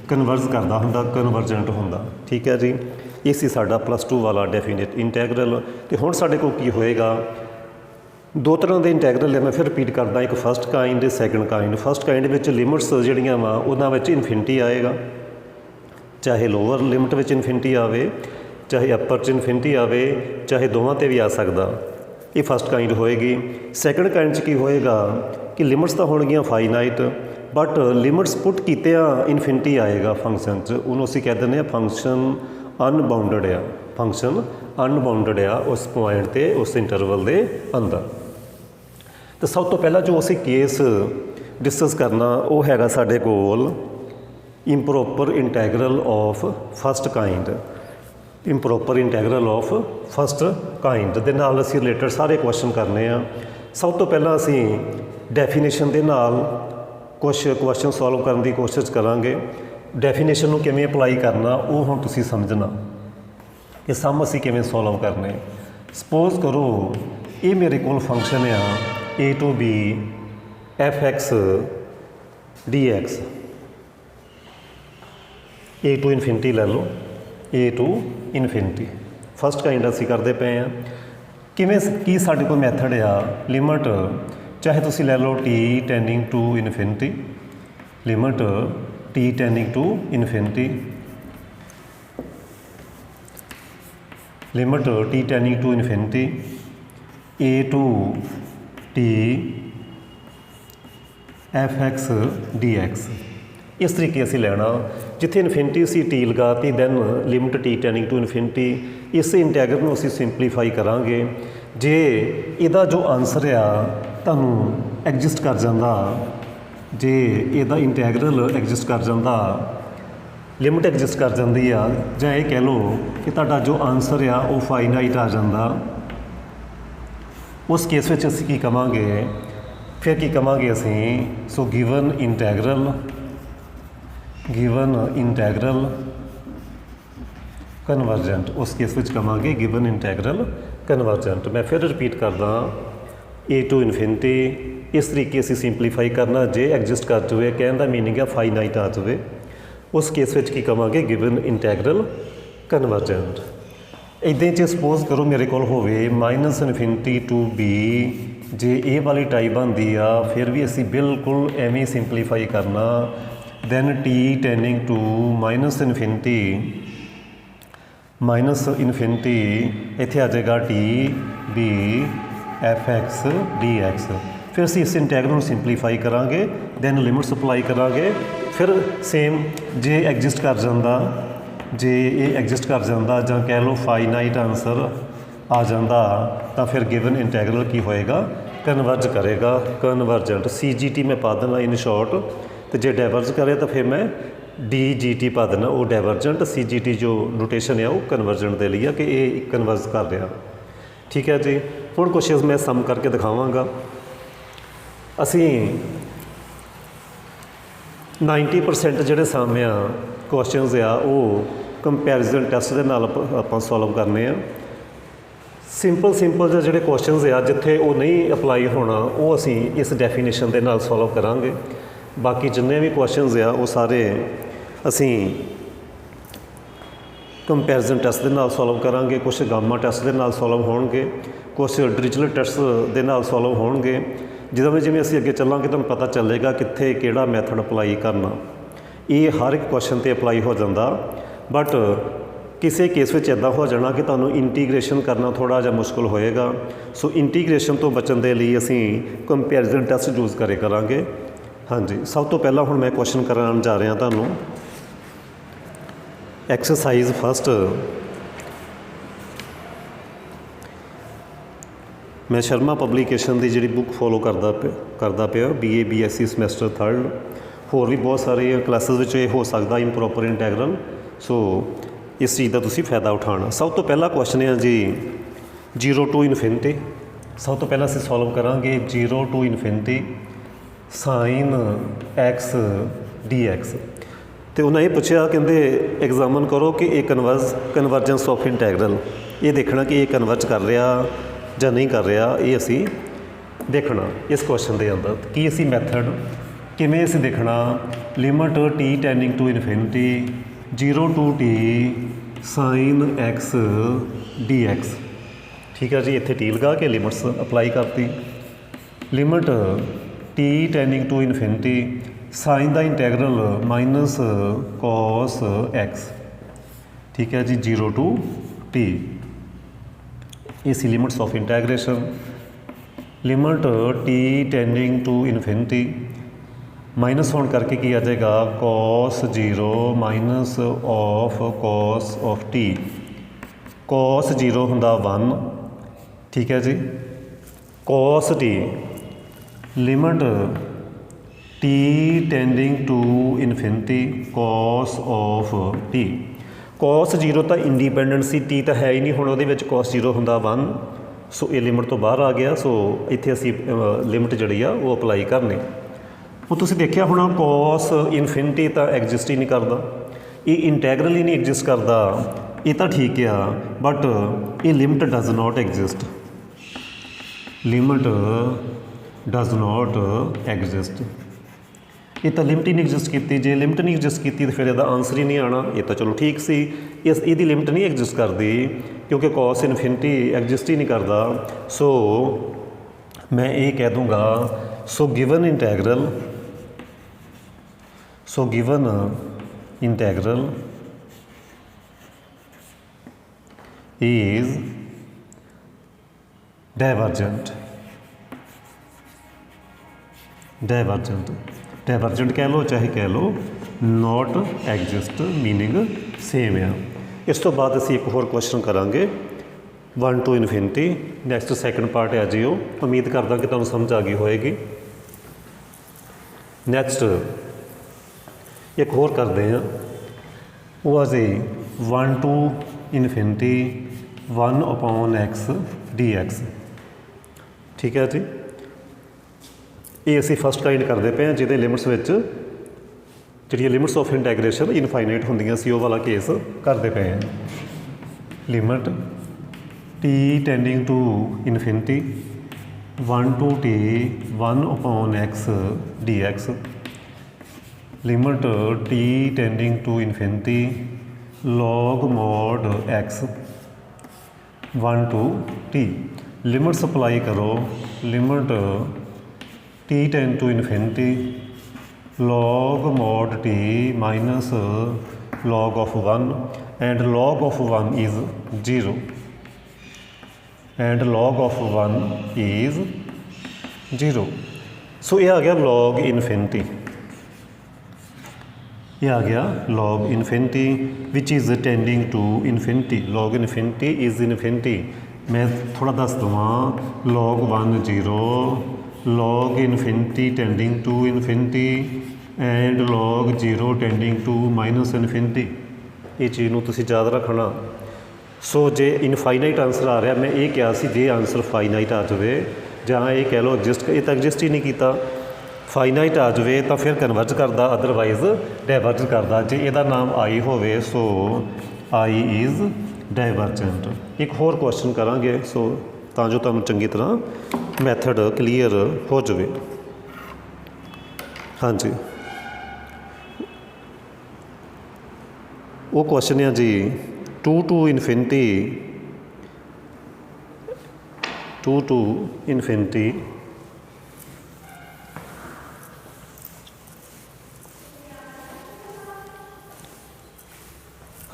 ਕਨਵਰਸ ਕਰਦਾ ਹੁੰਦਾ, ਕਨਵਰਜੈਂਟ ਹੁੰਦਾ। ਠੀਕ ਹੈ ਜੀ, ਇਹ ਸੀ ਸਾਡਾ +2 ਵਾਲਾ ਡੈਫੀਨਿਟ ਇੰਟੈਗਰਲ। ਅਤੇ ਹੁਣ ਸਾਡੇ ਕੋਲ ਕੀ ਹੋਏਗਾ, ਦੋ ਤਰ੍ਹਾਂ ਦੇ ਇੰਟੈਗਰਲ ਹੈ, ਮੈਂ ਫਿਰ ਰਿਪੀਟ ਕਰਦਾ, ਇੱਕ first kind, second kind. First kind ਵਿੱਚ ਲਿਮਿਟਸ ਜਿਹੜੀਆਂ ਵਾ ਉਹਨਾਂ ਵਿੱਚ ਇਨਫਿਨਿਟੀ ਆਏਗਾ, ਚਾਹੇ ਲੋਅਰ ਲਿਮਿਟ ਵਿੱਚ ਇਨਫਿਨਿਟੀ ਆਵੇ, ਚਾਹੇ ਅੱਪਰ 'ਚ ਇਨਫਿਨਿਟੀ ਆਵੇ, ਚਾਹੇ ਦੋਵਾਂ 'ਤੇ ਵੀ ਆ ਸਕਦਾ, ਇਹ ਫਸਟ ਕਾਇੰਡ ਹੋਏਗੀ। ਸੈਕਿੰਡ ਕਾਇੰਡ 'ਚ ਕੀ ਹੋਏਗਾ ਕਿ ਲਿਮਿਟਸ ਤਾਂ ਹੋਣਗੀਆਂ ਫਾਈਨਾਈਟ, ਬਟ ਲਿਮਿਟਸ ਪੁੱਟ ਕੀਤਿਆਂ ਇਨਫਿਨਿਟੀ ਆਏਗਾ ਫੰਕਸ਼ਨ 'ਚ, ਉਹਨੂੰ ਅਸੀਂ ਕਹਿ ਦਿੰਦੇ ਹਾਂ ਫੰਕਸ਼ਨ ਅਨਬਾਊਂਡਡ ਆ, ਫੰਕਸ਼ਨ ਅਨਬਾਊਂਡਡ ਆ ਉਸ ਪੁਆਇੰਟ 'ਤੇ, ਉਸ ਇੰਟਰਵਲ ਦੇ ਅੰਦਰ। ਤਾਂ ਸਭ ਤੋਂ ਪਹਿਲਾਂ ਜੋ ਅਸੀਂ ਕੇਸ ਡਿਸਕਸ ਕਰਨਾ ਉਹ ਹੈਗਾ ਸਾਡੇ ਕੋਲ improper integral of first kind, improper integral of first kind ਦੇ ਨਾਲ ਅਸੀਂ ਰਿਲੇਟਡ ਸਾਰੇ ਕੁਐਸਚਨ ਕਰਨੇ ਆ। ਸਭ ਤੋਂ ਪਹਿਲਾਂ ਅਸੀਂ ਡੈਫੀਨੇਸ਼ਨ ਦੇ ਨਾਲ ਕੁਛ ਕੁਐਸਚਨ ਸੋਲਵ ਕਰਨ ਦੀ ਕੋਸ਼ਿਸ਼ ਕਰਾਂਗੇ। ਡੈਫੀਨੇਸ਼ਨ ਨੂੰ ਕਿਵੇਂ ਅਪਲਾਈ ਕਰਨਾ ਉਹ ਹੁਣ ਤੁਸੀਂ ਸਮਝਣਾ ਕਿ ਸਮ ਅਸੀਂ ਕਿਵੇਂ ਸੋਲਵ ਕਰਨੇ। ਸਪੋਜ਼ ਕਰੋ ਇਹ ਮੇਰੇ ਕੋਲ ਫੰਕਸ਼ਨ ਆ a to b f(x) dx, a to infinity ਲੈ ਲਓ, a to infinity first kind ਅਸੀਂ ਕਰਦੇ ਪਏ ਹਾਂ। ਕਿਵੇਂ ਕੀ ਸਾਡੇ ਕੋਲ ਮੈਥਡ ਆ, ਲਿਮਿਟ ਚਾਹੇ ਤੁਸੀਂ ਲੈ ਲਓ t tending to infinity, limit t tending to infinity, limit t tending to infinity a to t f(x) dx। ਇਸ ਤਰੀਕੇ ਅਸੀਂ ਲੈਣਾ, ਜਿੱਥੇ ਇਨਫਿਨਿਟੀ ਅਸੀਂ t ਲਗਾਤੀ, then limit t tending to infinity. ਇਸ ਇੰਟੈਗਰਲ ਨੂੰ ਅਸੀਂ ਸਿੰਪਲੀਫਾਈ ਕਰਾਂਗੇ। ਜੇ ਇਹਦਾ ਜੋ ਆਨਸਰ ਆ ਤੁਹਾਨੂੰ ਐਗਜ਼ਿਸਟ ਕਰ ਜਾਂਦਾ, ਜੇ ਇਹਦਾ ਇੰਟੈਗਰਲ ਐਗਜ਼ਿਸਟ ਕਰ ਜਾਂਦਾ, ਲਿਮਿਟ ਐਗਜ਼ਿਸਟ ਕਰ ਜਾਂਦੀ ਆ, ਜਾਂ ਇਹ ਕਹਿ ਲਓ ਕਿ ਤੁਹਾਡਾ ਜੋ ਆਨਸਰ ਆ ਉਹ ਫਾਈਨਾਈਟ ਆ ਜਾਂਦਾ, ਉਸ ਕੇਸ ਵਿੱਚ ਅਸੀਂ ਕੀ ਕਵਾਂਗੇ, ਫਿਰ ਕੀ ਕਵਾਂਗੇ ਅਸੀਂ, ਸੋ ਗਿਵਨ ਇੰਟੈਗਰਲ ਕਨਵਰਜੈਂਟ, ਉਸ ਕੇਸ ਵਿੱਚ ਕਵਾਂਗੇ ਗਿਵਨ ਇੰਟੈਗਰਲ ਕਨਵਰਜੈਂਟ। ਮੈਂ ਫਿਰ ਰਿਪੀਟ ਕਰਦਾ, a to ਇਨਫਿਨਿਟੀ ਇਸ ਤਰੀਕੇ ਅਸੀਂ ਸਿੰਪਲੀਫਾਈ ਕਰਨਾ। ਜੇ ਐਗਜ਼ਿਸਟ ਕਰ ਜਾਵੇ, ਕਹਿਣ ਦਾ ਮੀਨਿੰਗ ਆ ਫਾਈਨਾਈਟ ਆ ਜਾਵੇ, ਉਸ ਕੇਸ ਵਿੱਚ ਕੀ ਕਵਾਂਗੇ, ਗਿਵਨ ਇੰਟੈਗਰਲ ਕਨਵਰਜੈਂਟ। ਇੱਦਾਂ ਹੀ ਜੇ ਸਪੋਜ਼ ਕਰੋ ਮੇਰੇ ਕੋਲ ਹੋਵੇ -ਇਨਫਿਨਿਟੀ ਟੂ b, ਜੇ ਇਹ ਵਾਲੀ ਟਾਈਪ ਬਣਦੀ ਆ ਫਿਰ ਵੀ ਅਸੀਂ ਬਿਲਕੁਲ ਐਵੇਂ ਸਿੰਪਲੀਫਾਈ ਕਰਨਾ। Then t tending to infinity ਇੱਥੇ ਆ ਜਾਏਗਾ t b f(x) dx। ਫਿਰ ਅਸੀਂ ਇਸ ਇੰਟੈਗਰਲ ਨੂੰ ਸਿੰਪਲੀਫਾਈ ਕਰਾਂਗੇ, ਦੈਨ ਲਿਮਿਟਸ ਅਪਲਾਈ ਕਰਾਂਗੇ। ਫਿਰ ਸੇਮ ਜੇ ਐਗਜ਼ਿਸਟ ਕਰ ਜਾਂਦਾ, ਜੇ ਇਹ ਐਗਜ਼ਿਸਟ ਕਰ ਜਾਂਦਾ ਜਾਂ ਕਹਿ ਲਓ ਫਾਈਨਾਈਟ ਆਨਸਰ ਆ ਜਾਂਦਾ, ਤਾਂ ਫਿਰ ਗਿਵਨ ਇੰਟੈਗਰਲ ਕੀ ਹੋਏਗਾ, ਕਨਵਰਜ ਕਰੇਗਾ, ਕਨਵਰਜੈਂਟ। CGT ਮੈਂ ਪਾ ਦੇਣਾ ਇਨ ਸ਼ਾਰਟ, ਅਤੇ ਜੇ ਡਾਇਵਰਜ ਕਰੇ ਤਾਂ ਫਿਰ ਮੈਂ DGT ਪਾ ਦੇਣਾ, ਉਹ ਡਾਇਵਰਜੈਂਟ। CGT ਜੋ ਨੋਟੇਸ਼ਨ ਆ ਉਹ ਕਨਵਰਜੈਂਟ ਦੇ ਲਈ ਆ ਕਿ ਇਹ ਕਨਵਰਜ ਕਰ ਰਿਹਾ। ਠੀਕ ਹੈ ਜੀ, ਹੁਣ ਕੁਛ ਮੈਂ ਸਮ ਕਰਕੇ ਦਿਖਾਵਾਂਗਾ। ਅਸੀਂ 90% ਜਿਹੜੇ ਸਮ ਆ ਕੁਐਸਚਨਸ ਆ ਉਹ ਕੰਪੈਰੀਜ਼ਨ ਟੈਸਟ ਦੇ ਨਾਲ ਆਪਾਂ ਸੋਲਵ ਕਰਨੇ ਆ। ਸਿੰਪਲ ਜਿਹੇ ਜਿਹੜੇ ਕੁਐਸਚਨਸ ਆ ਜਿੱਥੇ ਉਹ ਨਹੀਂ ਅਪਲਾਈ ਹੋਣਾ ਉਹ ਅਸੀਂ ਇਸ ਡੈਫੀਨੇਸ਼ਨ ਦੇ ਨਾਲ ਸੋਲਵ ਕਰਾਂਗੇ। ਬਾਕੀ ਜਿੰਨੇ ਵੀ ਕੁਐਸਚਨਸ ਆ ਉਹ ਸਾਰੇ ਅਸੀਂ ਕੰਪੈਰੀਜ਼ਨ ਟੈਸਟ ਦੇ ਨਾਲ ਸੋਲਵ ਕਰਾਂਗੇ, ਕੁਛ ਗਾਮਾ ਟੈਸਟ ਦੇ ਨਾਲ ਸੋਲਵ ਹੋਣਗੇ, ਕੁਛ ਡਿਰੀਚਲਟ ਟੈਸਟ ਦੇ ਨਾਲ ਸੋਲਵ ਹੋਣਗੇ। ਜਿਵੇਂ ਅਸੀਂ ਅੱਗੇ ਚੱਲਾਂਗੇ ਤੁਹਾਨੂੰ ਪਤਾ ਚੱਲੇਗਾ ਕਿੱਥੇ ਕਿਹੜਾ ਮੈਥਡ ਅਪਲਾਈ ਕਰਨਾ। ਇਹ ਹਰ ਇੱਕ ਕੁਐਸਚਨ 'ਤੇ ਅਪਲਾਈ ਹੋ ਜਾਂਦਾ, ਬਟ ਕਿਸੇ ਕੇਸ ਵਿੱਚ ਇੱਦਾਂ ਹੋ ਜਾਣਾ ਕਿ ਤੁਹਾਨੂੰ ਇੰਟੀਗ੍ਰੇਸ਼ਨ ਕਰਨਾ ਥੋੜ੍ਹਾ ਜਿਹਾ ਮੁਸ਼ਕਲ ਹੋਏਗਾ। ਸੋ ਇੰਟੀਗ੍ਰੇਸ਼ਨ ਤੋਂ ਬਚਣ ਦੇ ਲਈ ਅਸੀਂ ਕੰਪੈਰੀਜ਼ਨ ਟੈਸਟ ਯੂਜ਼ ਕਰਾਂਗੇ। ਹਾਂਜੀ, ਸਭ ਤੋਂ ਪਹਿਲਾਂ ਹੁਣ ਮੈਂ ਕੁਐਸਚਨ ਕਰਾਉਣ ਜਾ ਰਿਹਾ ਤੁਹਾਨੂੰ। ਐਕਸਰਸਾਈਜ਼ ਫਸਟ, ਮੈਂ ਸ਼ਰਮਾ ਪਬਲੀਕੇਸ਼ਨ ਦੀ ਜਿਹੜੀ ਬੁੱਕ ਫੋਲੋ ਕਰਦਾ ਪਿਆ BA BSc ਸਮੈਸਟਰ 3rd। ਹੋਰ ਵੀ ਬਹੁਤ ਸਾਰੀਆਂ ਕਲਾਸਿਸ ਵਿੱਚ ਇਹ ਹੋ ਸਕਦਾ ਇੰਪਰੋਪਰ ਇੰਟੈਗਰਲ। ਸੋ ਇਸ ਚੀਜ਼ ਦਾ ਤੁਸੀਂ ਫਾਇਦਾ ਉਠਾਉਣਾ। ਸਭ ਤੋਂ ਪਹਿਲਾ ਕੁਐਸਚਨ ਹੈ ਜੀ 0 to infinity। ਸਭ ਤੋਂ ਪਹਿਲਾਂ ਅਸੀਂ ਸੋਲਵ ਕਰਾਂਗੇ 0 to infinity sin x dx। ਅਤੇ ਉਹਨਾਂ ਇਹ ਪੁੱਛਿਆ, ਕਹਿੰਦੇ ਐਗਜ਼ਾਮਨ ਕਰੋ ਕਿ ਇਹ ਕਨਵਰਜੈਂਸ ਆਫ ਇੰਟੈਗਰਲ, ਇਹ ਦੇਖਣਾ ਕਿ ਇਹ ਕਨਵਰਜ ਕਰ ਰਿਹਾ ਜਾਂ ਨਹੀਂ ਕਰ ਰਿਹਾ, ਇਹ ਅਸੀਂ ਦੇਖਣਾ ਇਸ ਕੁਐਸਚਨ ਦੇ ਅੰਦਰ। ਕੀ ਅਸੀਂ ਮੈਥਡ ਕਿਵੇਂ ਅਸੀਂ ਦੇਖਣਾ, limit t tending to infinity 0 to t sin x dx। ਠੀਕ ਹੈ ਜੀ, ਇੱਥੇ ਟੀ ਲਗਾ ਕੇ ਲਿਮਿਟਸ ਅਪਲਾਈ ਕਰਤੀ। Limit t tending to infinity sine ਦਾ ਇੰਟੈਗਰਲ ਮਾਈਨਸ cos x। ਠੀਕ ਹੈ ਜੀ, 0 to t ਇਹ ਸੀ limits of integration. Limit t tending to infinity minus ਹੋਣ ਕਰਕੇ ਕੀ ਆ ਜਾਏਗਾ cos 0 minus of cos of t। cos 0 ਹੁੰਦਾ 1। ਠੀਕ ਹੈ ਜੀ, cos t limit t tending to infinity cos of t। cos 0 ਤਾਂ ਇੰਡੀਪੈਂਡੈਂਟ ਸੀ, t ਤਾਂ ਹੈ ਹੀ ਨਹੀਂ, ਹੁਣ ਉਹਦੇ ਵਿੱਚ cos 0 ਹੁੰਦਾ 1। ਸੋ ਇਹ ਲਿਮਿਟ ਤੋਂ ਬਾਹਰ ਆ ਗਿਆ। ਸੋ ਇੱਥੇ ਅਸੀਂ ਲਿਮਿਟ ਜਿਹੜੀ ਆ ਉਹ ਅਪਲਾਈ ਕਰਨੀ। ਉਹ ਤੁਸੀਂ ਦੇਖਿਆ ਹੋਣਾ cos ਇਨਫਿਨਿਟੀ ਤਾਂ ਐਗਜ਼ਿਸਟ ਹੀ ਨਹੀਂ ਕਰਦਾ, ਇਹ ਇੰਟੈਗਰਲ ਹੀ ਨਹੀਂ ਐਗਜ਼ਿਸਟ ਕਰਦਾ। ਇਹ ਤਾਂ ਠੀਕ ਆ, ਬਟ ਇਹ limit does not exist. Limit does not exist, ਇਹ ਤਾਂ ਲਿਮਿਟ ਹੀ ਨਹੀਂ ਐਗਜ਼ਿਸਟ ਕੀਤੀ। ਜੇ ਲਿਮਿਟ ਨਹੀਂ ਐਗਜ਼ਿਸਟ ਕੀਤੀ ਤਾਂ ਫਿਰ ਇਹਦਾ ਆਨਸਰ ਹੀ ਨਹੀਂ ਆਉਣਾ। ਇਹ ਤਾਂ ਚਲੋ ਠੀਕ ਸੀ, ਇਹਦੀ ਲਿਮਿਟ ਨਹੀਂ ਐਗਜ਼ਿਸਟ ਕਰਦੀ ਕਿਉਂਕਿ cos ਇਨਫਿਨਿਟੀ ਐਗਜ਼ਿਸਟ ਹੀ ਨਹੀਂ ਕਰਦਾ। ਸੋ ਮੈਂ ਇਹ ਕਹਿ ਦੂੰਗਾ, ਸੋ ਗਿਵਨ ਇੰਟੈਗਰਲ is divergent ਕਹਿ ਲਓ ਚਾਹੇ ਕਹਿ ਲਓ not exist, ਮੀਨਿੰਗ ਸੇਮ ਆ। ਇਸ ਤੋਂ ਬਾਅਦ ਅਸੀਂ ਇੱਕ ਹੋਰ ਕੁਐਸਚਨ ਕਰਾਂਗੇ 1 to infinity। Next second part ਹੈ ਜੀ, ਉਹ ਉਮੀਦ ਕਰਦਾ ਕਿ ਤੁਹਾਨੂੰ ਸਮਝ ਆ ਗਈ ਹੋਏਗੀ। ਨੈਕਸਟ ਇੱਕ ਹੋਰ ਕਰਦੇ ਹਾਂ, ਉਹ ਅਸੀਂ 1 to infinity 1/x dx। ਠੀਕ ਹੈ ਜੀ, ਇਹ ਅਸੀਂ ਫਸਟ ਕਾਈਂਡ ਕਰਦੇ ਪਏ ਹਾਂ, ਜਿਹਦੇ ਲਿਮਿਟਸ ਵਿੱਚ ਜਿਹੜੀਆਂ ਲਿਮਿਟਸ ਆਫ ਇੰਟੈਗਰੇਸ਼ਨ ਇਨਫਾਈਨਾਈਟ ਹੁੰਦੀਆਂ ਸੀ, ਉਹ ਵਾਲਾ ਕੇਸ ਕਰਦੇ ਪਏ ਹਾਂ। Limit t tending to infinity 1 to t 1/x dx। Limit t tending to infinity log mod x 1 to t। Limits apply ਕਰੋ, limit t tend to infinity log mod t minus log of 1 and log of 1 is 0 and log of 1 is 0। ਸੋ ਇਹ ਆ ਗਿਆ log infinity, ਇਹ ਆ ਗਿਆ log infinity which is tending to infinity। log infinity is infinity। ਮੈਂ ਥੋੜ੍ਹਾ ਦੱਸ ਦੇਵਾਂ, log 1 0, log infinity tending to infinity and log 0 tending to minus infinity। ਇਹ ਚੀਜ਼ ਨੂੰ ਤੁਸੀਂ ਯਾਦ ਰੱਖਣਾ। ਸੋ ਜੇ ਇਨਫਾਈਨਾਈਟ ਆਨਸਰ ਆ ਰਿਹਾ, ਮੈਂ ਇਹ ਕਿਹਾ ਸੀ ਜੇ ਆਨਸਰ ਫਾਈਨਾਈਟ ਆ ਜਾਵੇ ਜਾਂ ਇਹ ਕਹਿ ਲਓ ਐਗਜ਼ਿਸਟ, ਇਹ ਤਾਂ ਐਗਜ਼ਿਸਟ ਹੀ ਨਹੀਂ ਕੀਤਾ। ਫਾਈਨਾਈਟ ਆ ਜਾਵੇ ਤਾਂ ਫਿਰ ਕਨਵਰਜ ਕਰਦਾ, ਅਦਰਵਾਈਜ਼ ਡਾਇਵਰਜ ਕਰਦਾ। ਜੇ ਇਹਦਾ ਨਾਮ ਆਈ ਹੋਵੇ ਸੋ I is ਡਾਇਵਰਜੈਂਟ। ਇੱਕ ਹੋਰ ਕੁਐਸਚਨ ਕਰਾਂਗੇ ਸੋ ਤਾਂ ਜੋ ਤੁਹਾਨੂੰ ਚੰਗੀ ਤਰ੍ਹਾਂ ਮੈਥਡ ਕਲੀਅਰ ਹੋ ਜਾਵੇ। ਹਾਂਜੀ, ਉਹ ਕੁਐਸਚਨ ਹੈ ਜੀ 2 to infinity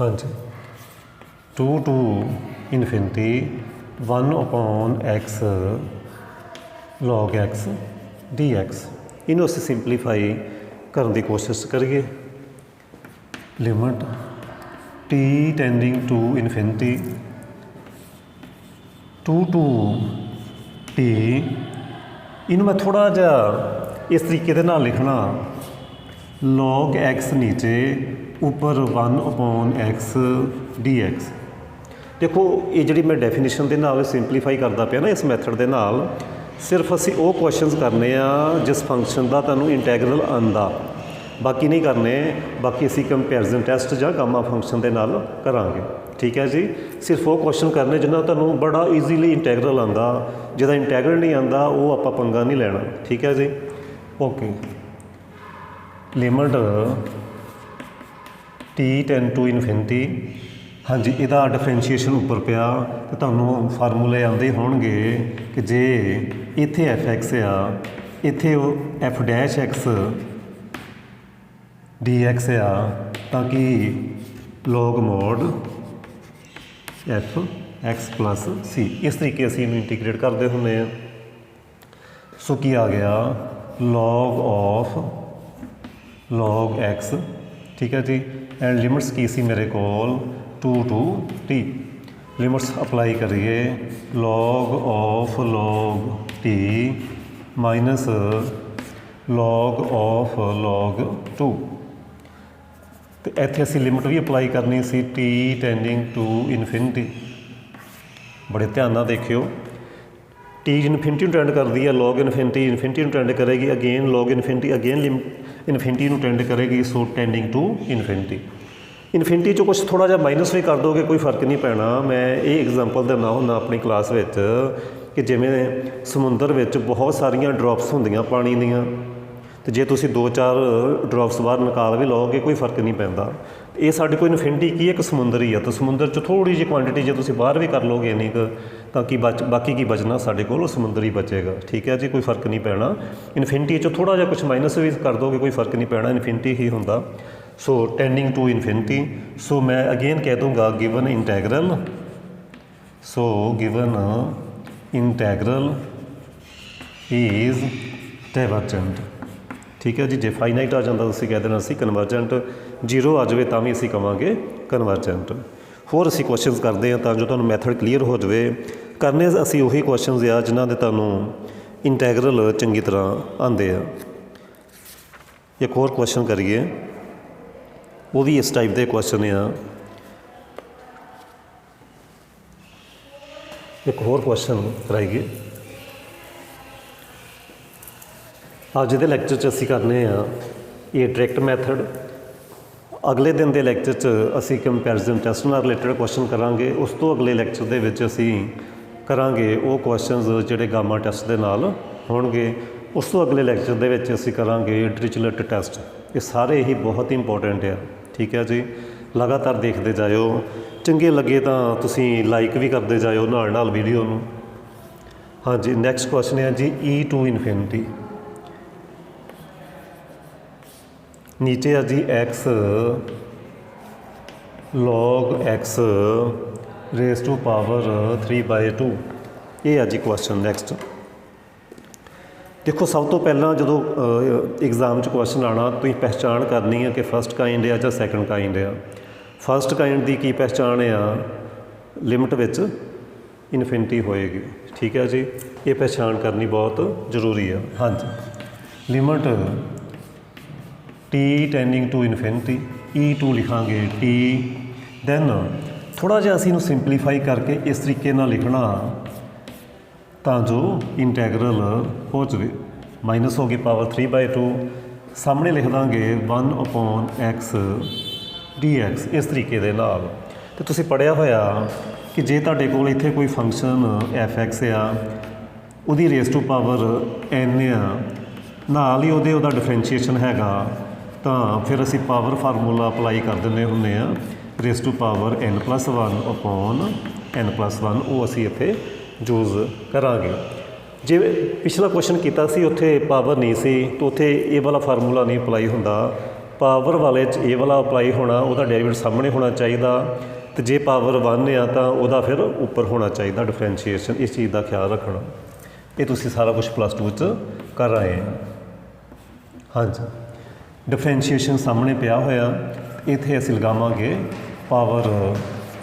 ਹਾਂਜੀ 2 to infinity 1/x log x dx। ਇਹਨੂੰ ਅਸੀਂ ਸਿੰਪਲੀਫਾਈ ਕਰਨ ਦੀ ਕੋਸ਼ਿਸ਼ ਕਰੀਏ। Limit t tending to infinity 2 to t, ਇਹਨੂੰ ਮੈਂ ਥੋੜ੍ਹਾ ਜਿਹਾ ਇਸ ਤਰੀਕੇ ਦੇ ਨਾਲ ਲਿਖਣਾ log x ਨੀਚੇ ਉੱਪਰ 1/x dx। ਦੇਖੋ ਇਹ ਜਿਹੜੀ ਮੈਂ ਡੈਫੀਨੇਸ਼ਨ ਦੇ ਨਾਲ ਸਿੰਪਲੀਫਾਈ ਕਰਦਾ ਪਿਆ ਨਾ ਇਸ ਮੈਥਡ ਦੇ ਨਾਲ, ਸਿਰਫ ਅਸੀਂ ਉਹ ਕੁਐਸਚਨਸ ਕਰਨੇ ਆ ਜਿਸ ਫੰਕਸ਼ਨ ਦਾ ਤੁਹਾਨੂੰ ਇੰਟੈਗਰਲ ਆਉਂਦਾ, ਬਾਕੀ ਨਹੀਂ ਕਰਨੇ। ਬਾਕੀ ਅਸੀਂ ਕੰਪੈਰੀਜ਼ਨ ਟੈਸਟ ਜਾਂ ਗਾਮਾ ਫੰਕਸ਼ਨ ਦੇ ਨਾਲ ਕਰਾਂਗੇ। ਠੀਕ ਹੈ ਜੀ, ਸਿਰਫ ਉਹ ਕੁਐਸਚਨ ਕਰਨੇ ਜਿਨ੍ਹਾਂ ਤੁਹਾਨੂੰ ਬੜਾ ਈਜ਼ੀਲੀ ਇੰਟੈਗਰਲ ਆਉਂਦਾ। ਜਿਹਦਾ ਇੰਟੈਗਰਲ ਨਹੀਂ ਆਉਂਦਾ ਉਹ ਆਪਾਂ ਪੰਗਾ ਨਹੀਂ ਲੈਣਾ। ਠੀਕ ਹੈ ਜੀ, okay. Limit t tend to infinity, ਹਾਂਜੀ ਇਹਦਾ ਡਿਫਰੈਂਸ਼ੀਏਸ਼ਨ ਉੱਪਰ ਪਿਆ ਤੇ ਤੁਹਾਨੂੰ ਫਾਰਮੂਲੇ ਆਉਂਦੇ ਹੋਣਗੇ ਕਿ ਜੇ ਇੱਥੇ f(x) ਆ, ਇੱਥੇ f' x dx ਆ, ਤਾਂ ਕਿ log mod f(x + c), ਇਸ ਤਰੀਕੇ ਅਸੀਂ ਇਹਨੂੰ ਇੰਟੀਗ੍ਰੇਟ ਕਰਦੇ ਹੁੰਦੇ ਹਾਂ। ਸੋ ਕੀ ਆ ਗਿਆ log x। ਠੀਕ ਹੈ ਜੀ, ਐਂਡ ਲਿਮਿਟਸ ਕੀ ਸੀ ਮੇਰੇ ਕੋਲ 2 to t। ਲਿਮਿਟਸ ਅਪਲਾਈ ਕਰੀਏ log t ਮਾਈਨਸ log 2, ਤੇ ਇੱਥੇ ਅਸੀਂ ਲਿਮਿਟ ਵੀ ਅਪਲਾਈ ਕਰਨੀ ਸੀ t tending to infinity। ਬੜੇ ਧਿਆਨ ਨਾਲ ਦੇਖਿਓ, t ਇਨਫਿਨਿਟੀ ਨੂੰ ਟੈਂਡ ਕਰਦੀ ਹੈ, log ਇਨਫਿਨਿਟੀ ਨੂੰ ਟੈਂਡ ਕਰੇਗੀ, again log infinity again infinity ਨੂੰ ਟੈਂਡ ਕਰੇਗੀ। ਸੋ ਟੈਂਡਿੰਗ ਟੂ ਇਨਫਿਨਿਟੀ। ਇਨਫਿਨਿਟੀ 'ਚੋਂ ਕੁਛ ਥੋੜ੍ਹਾ ਜਿਹਾ ਮਾਈਨਸ ਵੀ ਕਰ ਦੋਗੇ, ਕੋਈ ਫਰਕ ਨਹੀਂ ਪੈਣਾ। ਮੈਂ ਇਹ ਐਗਜ਼ਾਮਪਲ ਦਿੰਦਾ ਹੁੰਦਾ ਆਪਣੀ ਕਲਾਸ ਵਿੱਚ ਕਿ ਜਿਵੇਂ ਸਮੁੰਦਰ ਵਿੱਚ ਬਹੁਤ ਸਾਰੀਆਂ ਡਰੋਪਸ ਹੁੰਦੀਆਂ ਪਾਣੀ ਦੀਆਂ, ਅਤੇ ਜੇ ਤੁਸੀਂ 2-4 ਡਰੋਪਸ ਬਾਹਰ ਨਿਕਾਲ ਵੀ ਲਓਗੇ ਕੋਈ ਫਰਕ ਨਹੀਂ ਪੈਂਦਾ। ਇਹ ਸਾਡੇ ਕੋਲ ਇਨਫਿਨਿਟੀ ਕੀ ਹੈ, ਇੱਕ ਸਮੁੰਦਰ ਹੀ ਆ, ਤਾਂ ਸਮੁੰਦਰ 'ਚ ਥੋੜ੍ਹੀ ਜਿਹੀ ਕੁਆਂਟਿਟੀ ਜੇ ਤੁਸੀਂ ਬਾਹਰ ਵੀ ਕਰ ਲਓਗੇ ਇੰਨੀ ਕੁ, ਤਾਂ ਕੀ ਬਾਕੀ ਕੀ ਬਚਣਾ ਸਾਡੇ ਕੋਲ, ਸਮੁੰਦਰ ਹੀ ਬਚੇਗਾ। ਠੀਕ ਹੈ ਜੀ, ਕੋਈ ਫਰਕ ਨਹੀਂ ਪੈਣਾ। ਇਨਫਿਨਿਟੀ 'ਚੋਂ ਥੋੜ੍ਹਾ ਜਿਹਾ ਕੁਛ ਮਾਈਨਸ ਵੀ ਕਰ ਦੋਗੇ ਕੋਈ ਫਰਕ ਨਹੀਂ ਪੈਣਾ, ਇਨਫਿਨਿਟੀ ਹੀ ਹੁੰਦਾ। ਸੋ ਟੈਂਡਿੰਗ ਟੂ ਇਨਫਿਨਿਟੀ। ਸੋ ਮੈਂ ਅਗੇਨ ਕਹਿ ਦੂੰਗਾ given integral, so given integral is ਡਾਇਵਰਜੈਂਟ। ਠੀਕ ਹੈ ਜੀ, ਜੇ ਫਾਈਨਾਈਟ ਆ ਜਾਂਦਾ ਤੁਸੀਂ ਕਹਿ ਦੇਣਾ ਸੀ ਕਨਵਰਜੈਂਟ, 0 ਆ ਜਾਵੇ ਤਾਂ ਵੀ ਅਸੀਂ ਕਹਾਂਗੇ ਕਨਵਰਜੈਂਟ। ਹੋਰ ਅਸੀਂ ਕੁਐਸਚਨਸ ਕਰਦੇ ਹਾਂ ਤਾਂ ਜੋ ਤੁਹਾਨੂੰ ਮੈਥਡ ਕਲੀਅਰ ਹੋ ਜਾਵੇ। ਕਰਨੇ ਅਸੀਂ ਉਹੀ ਕੁਐਸਚਨਸ ਆ ਜਿਨ੍ਹਾਂ ਦੇ ਤੁਹਾਨੂੰ ਇੰਟੈਗਰਲ ਚੰਗੀ ਤਰ੍ਹਾਂ ਆਉਂਦੇ ਆ। ਇੱਕ ਹੋਰ ਕੁਐਸਚਨ ਕਰੀਏ, ਉਹ ਵੀ ਇਸ ਟਾਈਪ ਦੇ ਕੁਐਸਚਨ ਆ। ਇੱਕ ਹੋਰ ਕੁਐਸਚਨ ਕਰਾਈਏ। ਅੱਜ ਦੇ ਲੈਕਚਰ 'ਚ ਅਸੀਂ ਕਰਨੇ ਆ ਇਹ ਡਾਇਰੈਕਟ ਮੈਥਡ। ਅਗਲੇ ਦਿਨ ਦੇ ਲੈਕਚਰ 'ਚ ਅਸੀਂ ਕੰਪੈਰੀਜ਼ਨ ਟੈਸਟ ਨਾਲ ਰਿਲੇਟਡ ਕੁਐਸਚਨ ਕਰਾਂਗੇ। ਉਸ ਤੋਂ ਅਗਲੇ ਲੈਕਚਰ ਦੇ ਵਿੱਚ ਅਸੀਂ ਕਰਾਂਗੇ ਉਹ ਕੁਐਸਚਨਸ ਜਿਹੜੇ ਗਾਮਾ ਟੈਸਟ ਦੇ ਨਾਲ ਹੋਣਗੇ। ਉਸ ਤੋਂ ਅਗਲੇ ਲੈਕਚਰ ਦੇ ਵਿੱਚ ਅਸੀਂ ਕਰਾਂਗੇ ਡਿਰਿਚਲਟ ਟੈਸਟ। ਇਹ ਸਾਰੇ ਹੀ ਬਹੁਤ ਇੰਪੋਰਟੈਂਟ ਆ। ਠੀਕ ਹੈ ਜੀ, ਲਗਾਤਾਰ ਦੇਖਦੇ ਜਾਇਓ। ਚੰਗੇ ਲੱਗੇ ਤਾਂ ਤੁਸੀਂ ਲਾਈਕ ਵੀ ਕਰਦੇ ਜਾਇਓ ਨਾਲ ਨਾਲ ਵੀਡੀਓ ਨੂੰ। ਹਾਂਜੀ, ਨੈਕਸਟ ਕੁਐਸਚਨ ਹੈ ਜੀ e ਟੂ ਇਨਫਿਨਿਟੀ। ਨੀਚੇ ਆ ਜੀ x log x raise to power 3/2। ਇਹ ਆ ਜੀ ਕੁਐਸਚਨ। ਨੈਕਸਟ ਦੇਖੋ, ਸਭ ਤੋਂ ਪਹਿਲਾਂ ਜਦੋਂ ਐਗਜ਼ਾਮ 'ਚ ਕੁਐਸਚਨ ਆਉਣਾ ਤੁਸੀਂ ਪਹਿਚਾਣ ਕਰਨੀ ਹੈ ਕਿ ਫਸਟ ਕਾਇੰਡ ਆ ਜਾਂ ਸੈਕਿੰਡ ਕਾਇੰਡ ਆ। ਫਸਟ ਕਾਇੰਡ ਦੀ ਕੀ ਪਹਿਚਾਣ ਆ, ਲਿਮਿਟ ਵਿੱਚ ਇਨਫਿਨਿਟੀ ਹੋਏਗੀ। ਠੀਕ ਹੈ ਜੀ, ਇਹ ਪਹਿਚਾਣ ਕਰਨੀ ਬਹੁਤ ਜ਼ਰੂਰੀ ਆ। ਹਾਂਜੀ, limit t tending to infinity, e2 ਲਿਖਾਂਗੇ t। ਦੈਨ ਥੋੜ੍ਹਾ ਜਿਹਾ ਅਸੀਂ ਇਹਨੂੰ ਸਿੰਪਲੀਫਾਈ ਕਰਕੇ ਇਸ ਤਰੀਕੇ ਨਾਲ ਲਿਖਣਾ ਤਾਂ ਜੋ ਇੰਟੈਗਰਲ ਹੋ ਜਾਵੇ। ਮਾਈਨਸ ਹੋ ਗਈ ਪਾਵਰ 3/2, ਸਾਹਮਣੇ ਲਿਖ ਦਾਂਗੇ 1/x dx। ਇਸ ਤਰੀਕੇ ਦੇ ਨਾਲ ਤੇ ਤੁਸੀਂ ਪੜ੍ਹਿਆ ਹੋਇਆ ਕਿ ਜੇ ਤੁਹਾਡੇ ਕੋਲ ਇੱਥੇ ਕੋਈ ਫੰਕਸ਼ਨ f(x) ਆ, ਉਹਦੀ ਰੇਸ ਟੂ ਪਾਵਰ n ਆ, ਨਾਲ ਹੀ ਉਹਦਾ ਡਿਫਰੈਂਸ਼ੀਏਸ਼ਨ ਹੈਗਾ, ਤਾਂ ਫਿਰ ਅਸੀਂ ਪਾਵਰ ਫਾਰਮੂਲਾ ਅਪਲਾਈ ਕਰ ਦਿੰਦੇ ਹੁੰਦੇ ਆ, race to power n+1 upon n+1, ਉਹ ਅਸੀਂ ਇੱਥੇ ਯੂਜ਼ ਕਰਾਂਗੇ। ਜੇ ਪਿਛਲਾ ਕੁਐਸਚਨ ਕੀਤਾ ਸੀ ਉੱਥੇ ਪਾਵਰ ਨਹੀਂ ਸੀ, ਤਾਂ ਉੱਥੇ ਇਹ ਵਾਲਾ ਫਾਰਮੂਲਾ ਨਹੀਂ ਅਪਲਾਈ ਹੁੰਦਾ, ਪਾਵਰ ਵਾਲੇ 'ਚ ਇਹ ਵਾਲਾ ਅਪਲਾਈ ਹੋਣਾ, ਉਹਦਾ ਡੈਰੀਵੇਟਿਵ ਸਾਹਮਣੇ ਹੋਣਾ ਚਾਹੀਦਾ, ਅਤੇ ਜੇ ਪਾਵਰ 1 ਆ ਤਾਂ ਉਹਦਾ ਫਿਰ ਉੱਪਰ ਹੋਣਾ ਚਾਹੀਦਾ ਡਿਫਰੈਂਸ਼ੀਏਸ਼ਨ। ਇਸ ਚੀਜ਼ ਦਾ ਖਿਆਲ ਰੱਖਣਾ। ਇਹ ਤੁਸੀਂ ਸਾਰਾ ਕੁਛ +2 'ਚ ਕਰ ਆਏ ਆ। ਹਾਂਜੀ, ਡਿਫਰੈਂਸ਼ੀਏਸ਼ਨ ਸਾਹਮਣੇ ਪਿਆ ਹੋਇਆ, ਇੱਥੇ ਅਸੀਂ ਲਗਾਵਾਂਗੇ ਪਾਵਰ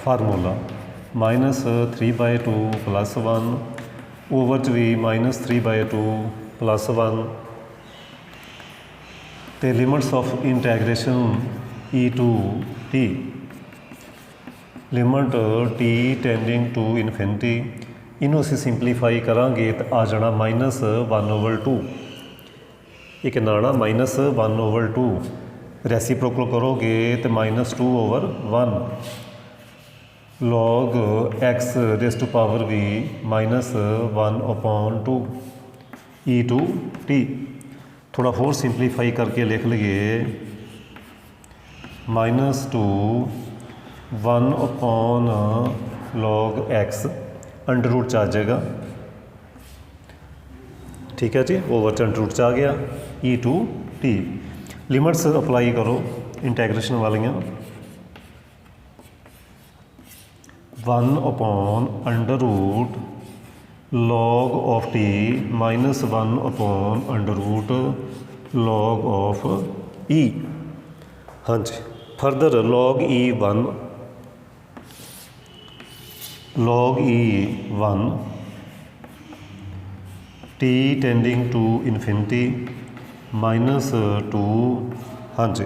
ਫਾਰਮੂਲਾ -3/2 + 1 ਓਵਰ 'ਚ ਵੀ -3/2 + 1, ਅਤੇ limits of integration e to t, limit t tending to infinity, ਇਹਨੂੰ ਅਸੀਂ ਸਿੰਪਲੀਫਾਈ ਕਰਾਂਗੇ ਤਾਂ ਆ ਜਾਣਾ -1/2। ਇਹ ਕਿੰਨਾ ਆਉਣਾ -1/2, ਰੈਸੀਪ੍ਰੋਕਲ ਕਰੋਗੇ ਤਾਂ -2/1 log x raised to power v -1/2 e to t। थोड़ा होर सिंपलीफाई करके लिख लिए -2 1/log x अंडर रूट च आ जाएगा, ठीक है जी, ओवर च अंडर रूट च आ गया e to t। Limits apply करो इंटैग्रेशन वालियाँ, 1/√log of t -1/√log of e। हाँ जी, further log e1 t tending to infinity -2, हाँ जी,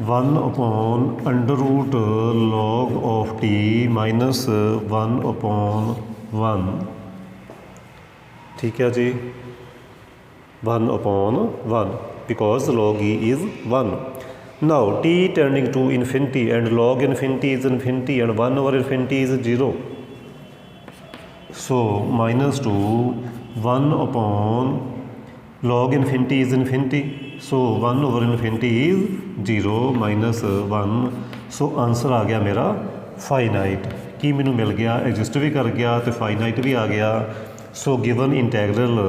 1/√log of t -1/1, ठीक है जी, 1/1 because log e is 1। now t tending to infinity and log infinity is infinity and 1/infinity is 0, so -2 1/log infinity is infinity, so 1/infinity is 0 -1। So answer आ गया मेरा finite. की मैनू मिल गया, exist भी कर गया तो फाइनाइट भी आ गया। So given integral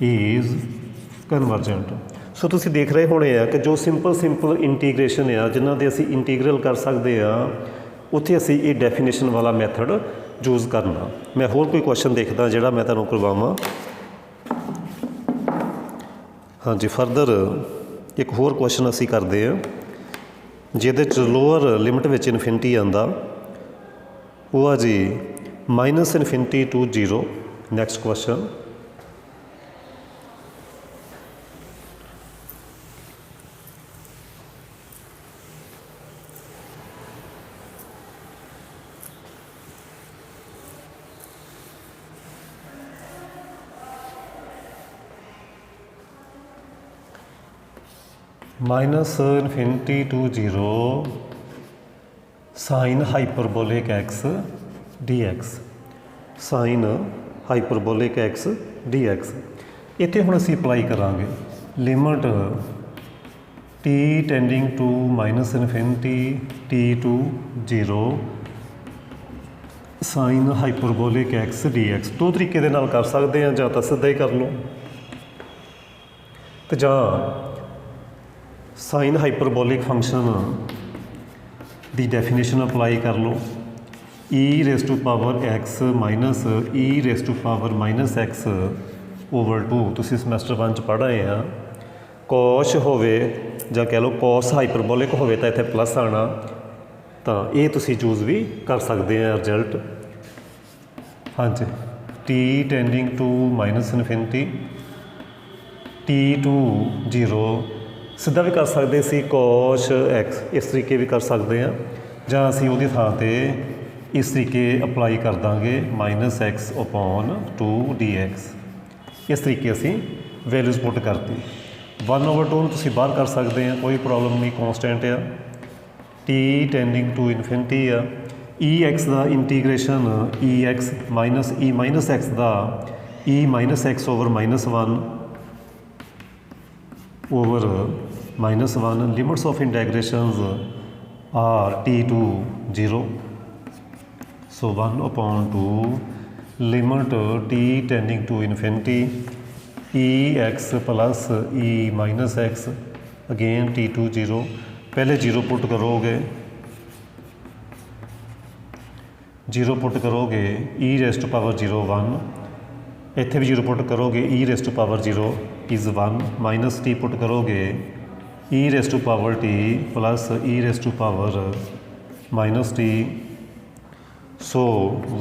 is convergent. So तुसी देख रहे होने आ कि जो सिंपल इंटीग्रेशन आ जिन्हां दे असी इंटीग्रल कर सकते हैं, उत्थे असी ये डेफिनेशन वाला मैथड यूज़ करना। मैं होर कोई क्वेश्चन देखदा जिहड़ा मैं तुहानूं करवावां। हाँ जी, फर्दर एक होर क्वेश्चन असी करते हैं जिहदे च लोअर लिमिट विच इनफिनिटी आंदा, वो आ जी -∞ to 0। Next question, -∞ to 0 sin hyperbolic x dx, sin hyperbolic x dx। इत्थे हुण असीं अप्लाई करांगे limit t tending to -∞ t to 0 sin hyperbolic x dx। दो तरीके दे नाल कर सकते हैं, जां तां सीधा ही कर लो ते जां साइन हाइपरबोलिक फंक्शन की डेफिनेशन अप्लाई कर लो, e⁻x माइनस e⁻x ओवर 2। तुसीं समैसटर 1 च पढ़ रहे हैं, कॉश होवे जां कह लो कॉस हाइपरबोलिक होवे तां इत्थे प्लस आना, तां ये तुसीं चूज़ भी कर सकते हैं रिजल्ट। हाँ जी, t tending to -∞ t to 0 सीधा भी कर सकते सी, कॉश एक्स इस तरीके भी कर सकते हैं, जां असीं उहदी थां ते इस तरीके अप्लाई कर देंगे -x/2 dx। इस तरीके असीं ਵੈਲਿਊਜ਼ ਪੁੱਟ ਕਰਤੀ 1/2 ਨੂੰ ਤੁਸੀਂ ਬਾਹਰ ਕਰ ਸਕਦੇ ਆ, ਕੋਈ ਪ੍ਰੋਬਲਮ ਨਹੀਂ, ਕੌਨਸਟੈਂਟ ਆ। ਟੀ ਟੈਂਡਿੰਗ ਟੂ ਇਨਫਿਨਿਟੀ ਆ। E X the integration E X minus E minus X the E minus X over -1 over -1 limits of integrations are t to 0, so 1/2 limit t tending to infinity e x plus e minus x again t to 0, पहले 0 put करोगे, 0 put करोगे e raised to power 0 1, ਇੱਥੇ ਵੀ 0 ਪੁੱਟ ਕਰੋਗੇ e raised to power 0 is 1, minus t ਪੁੱਟ ਕਰੋਗੇ e raised to power t plus e raised to power minus t, so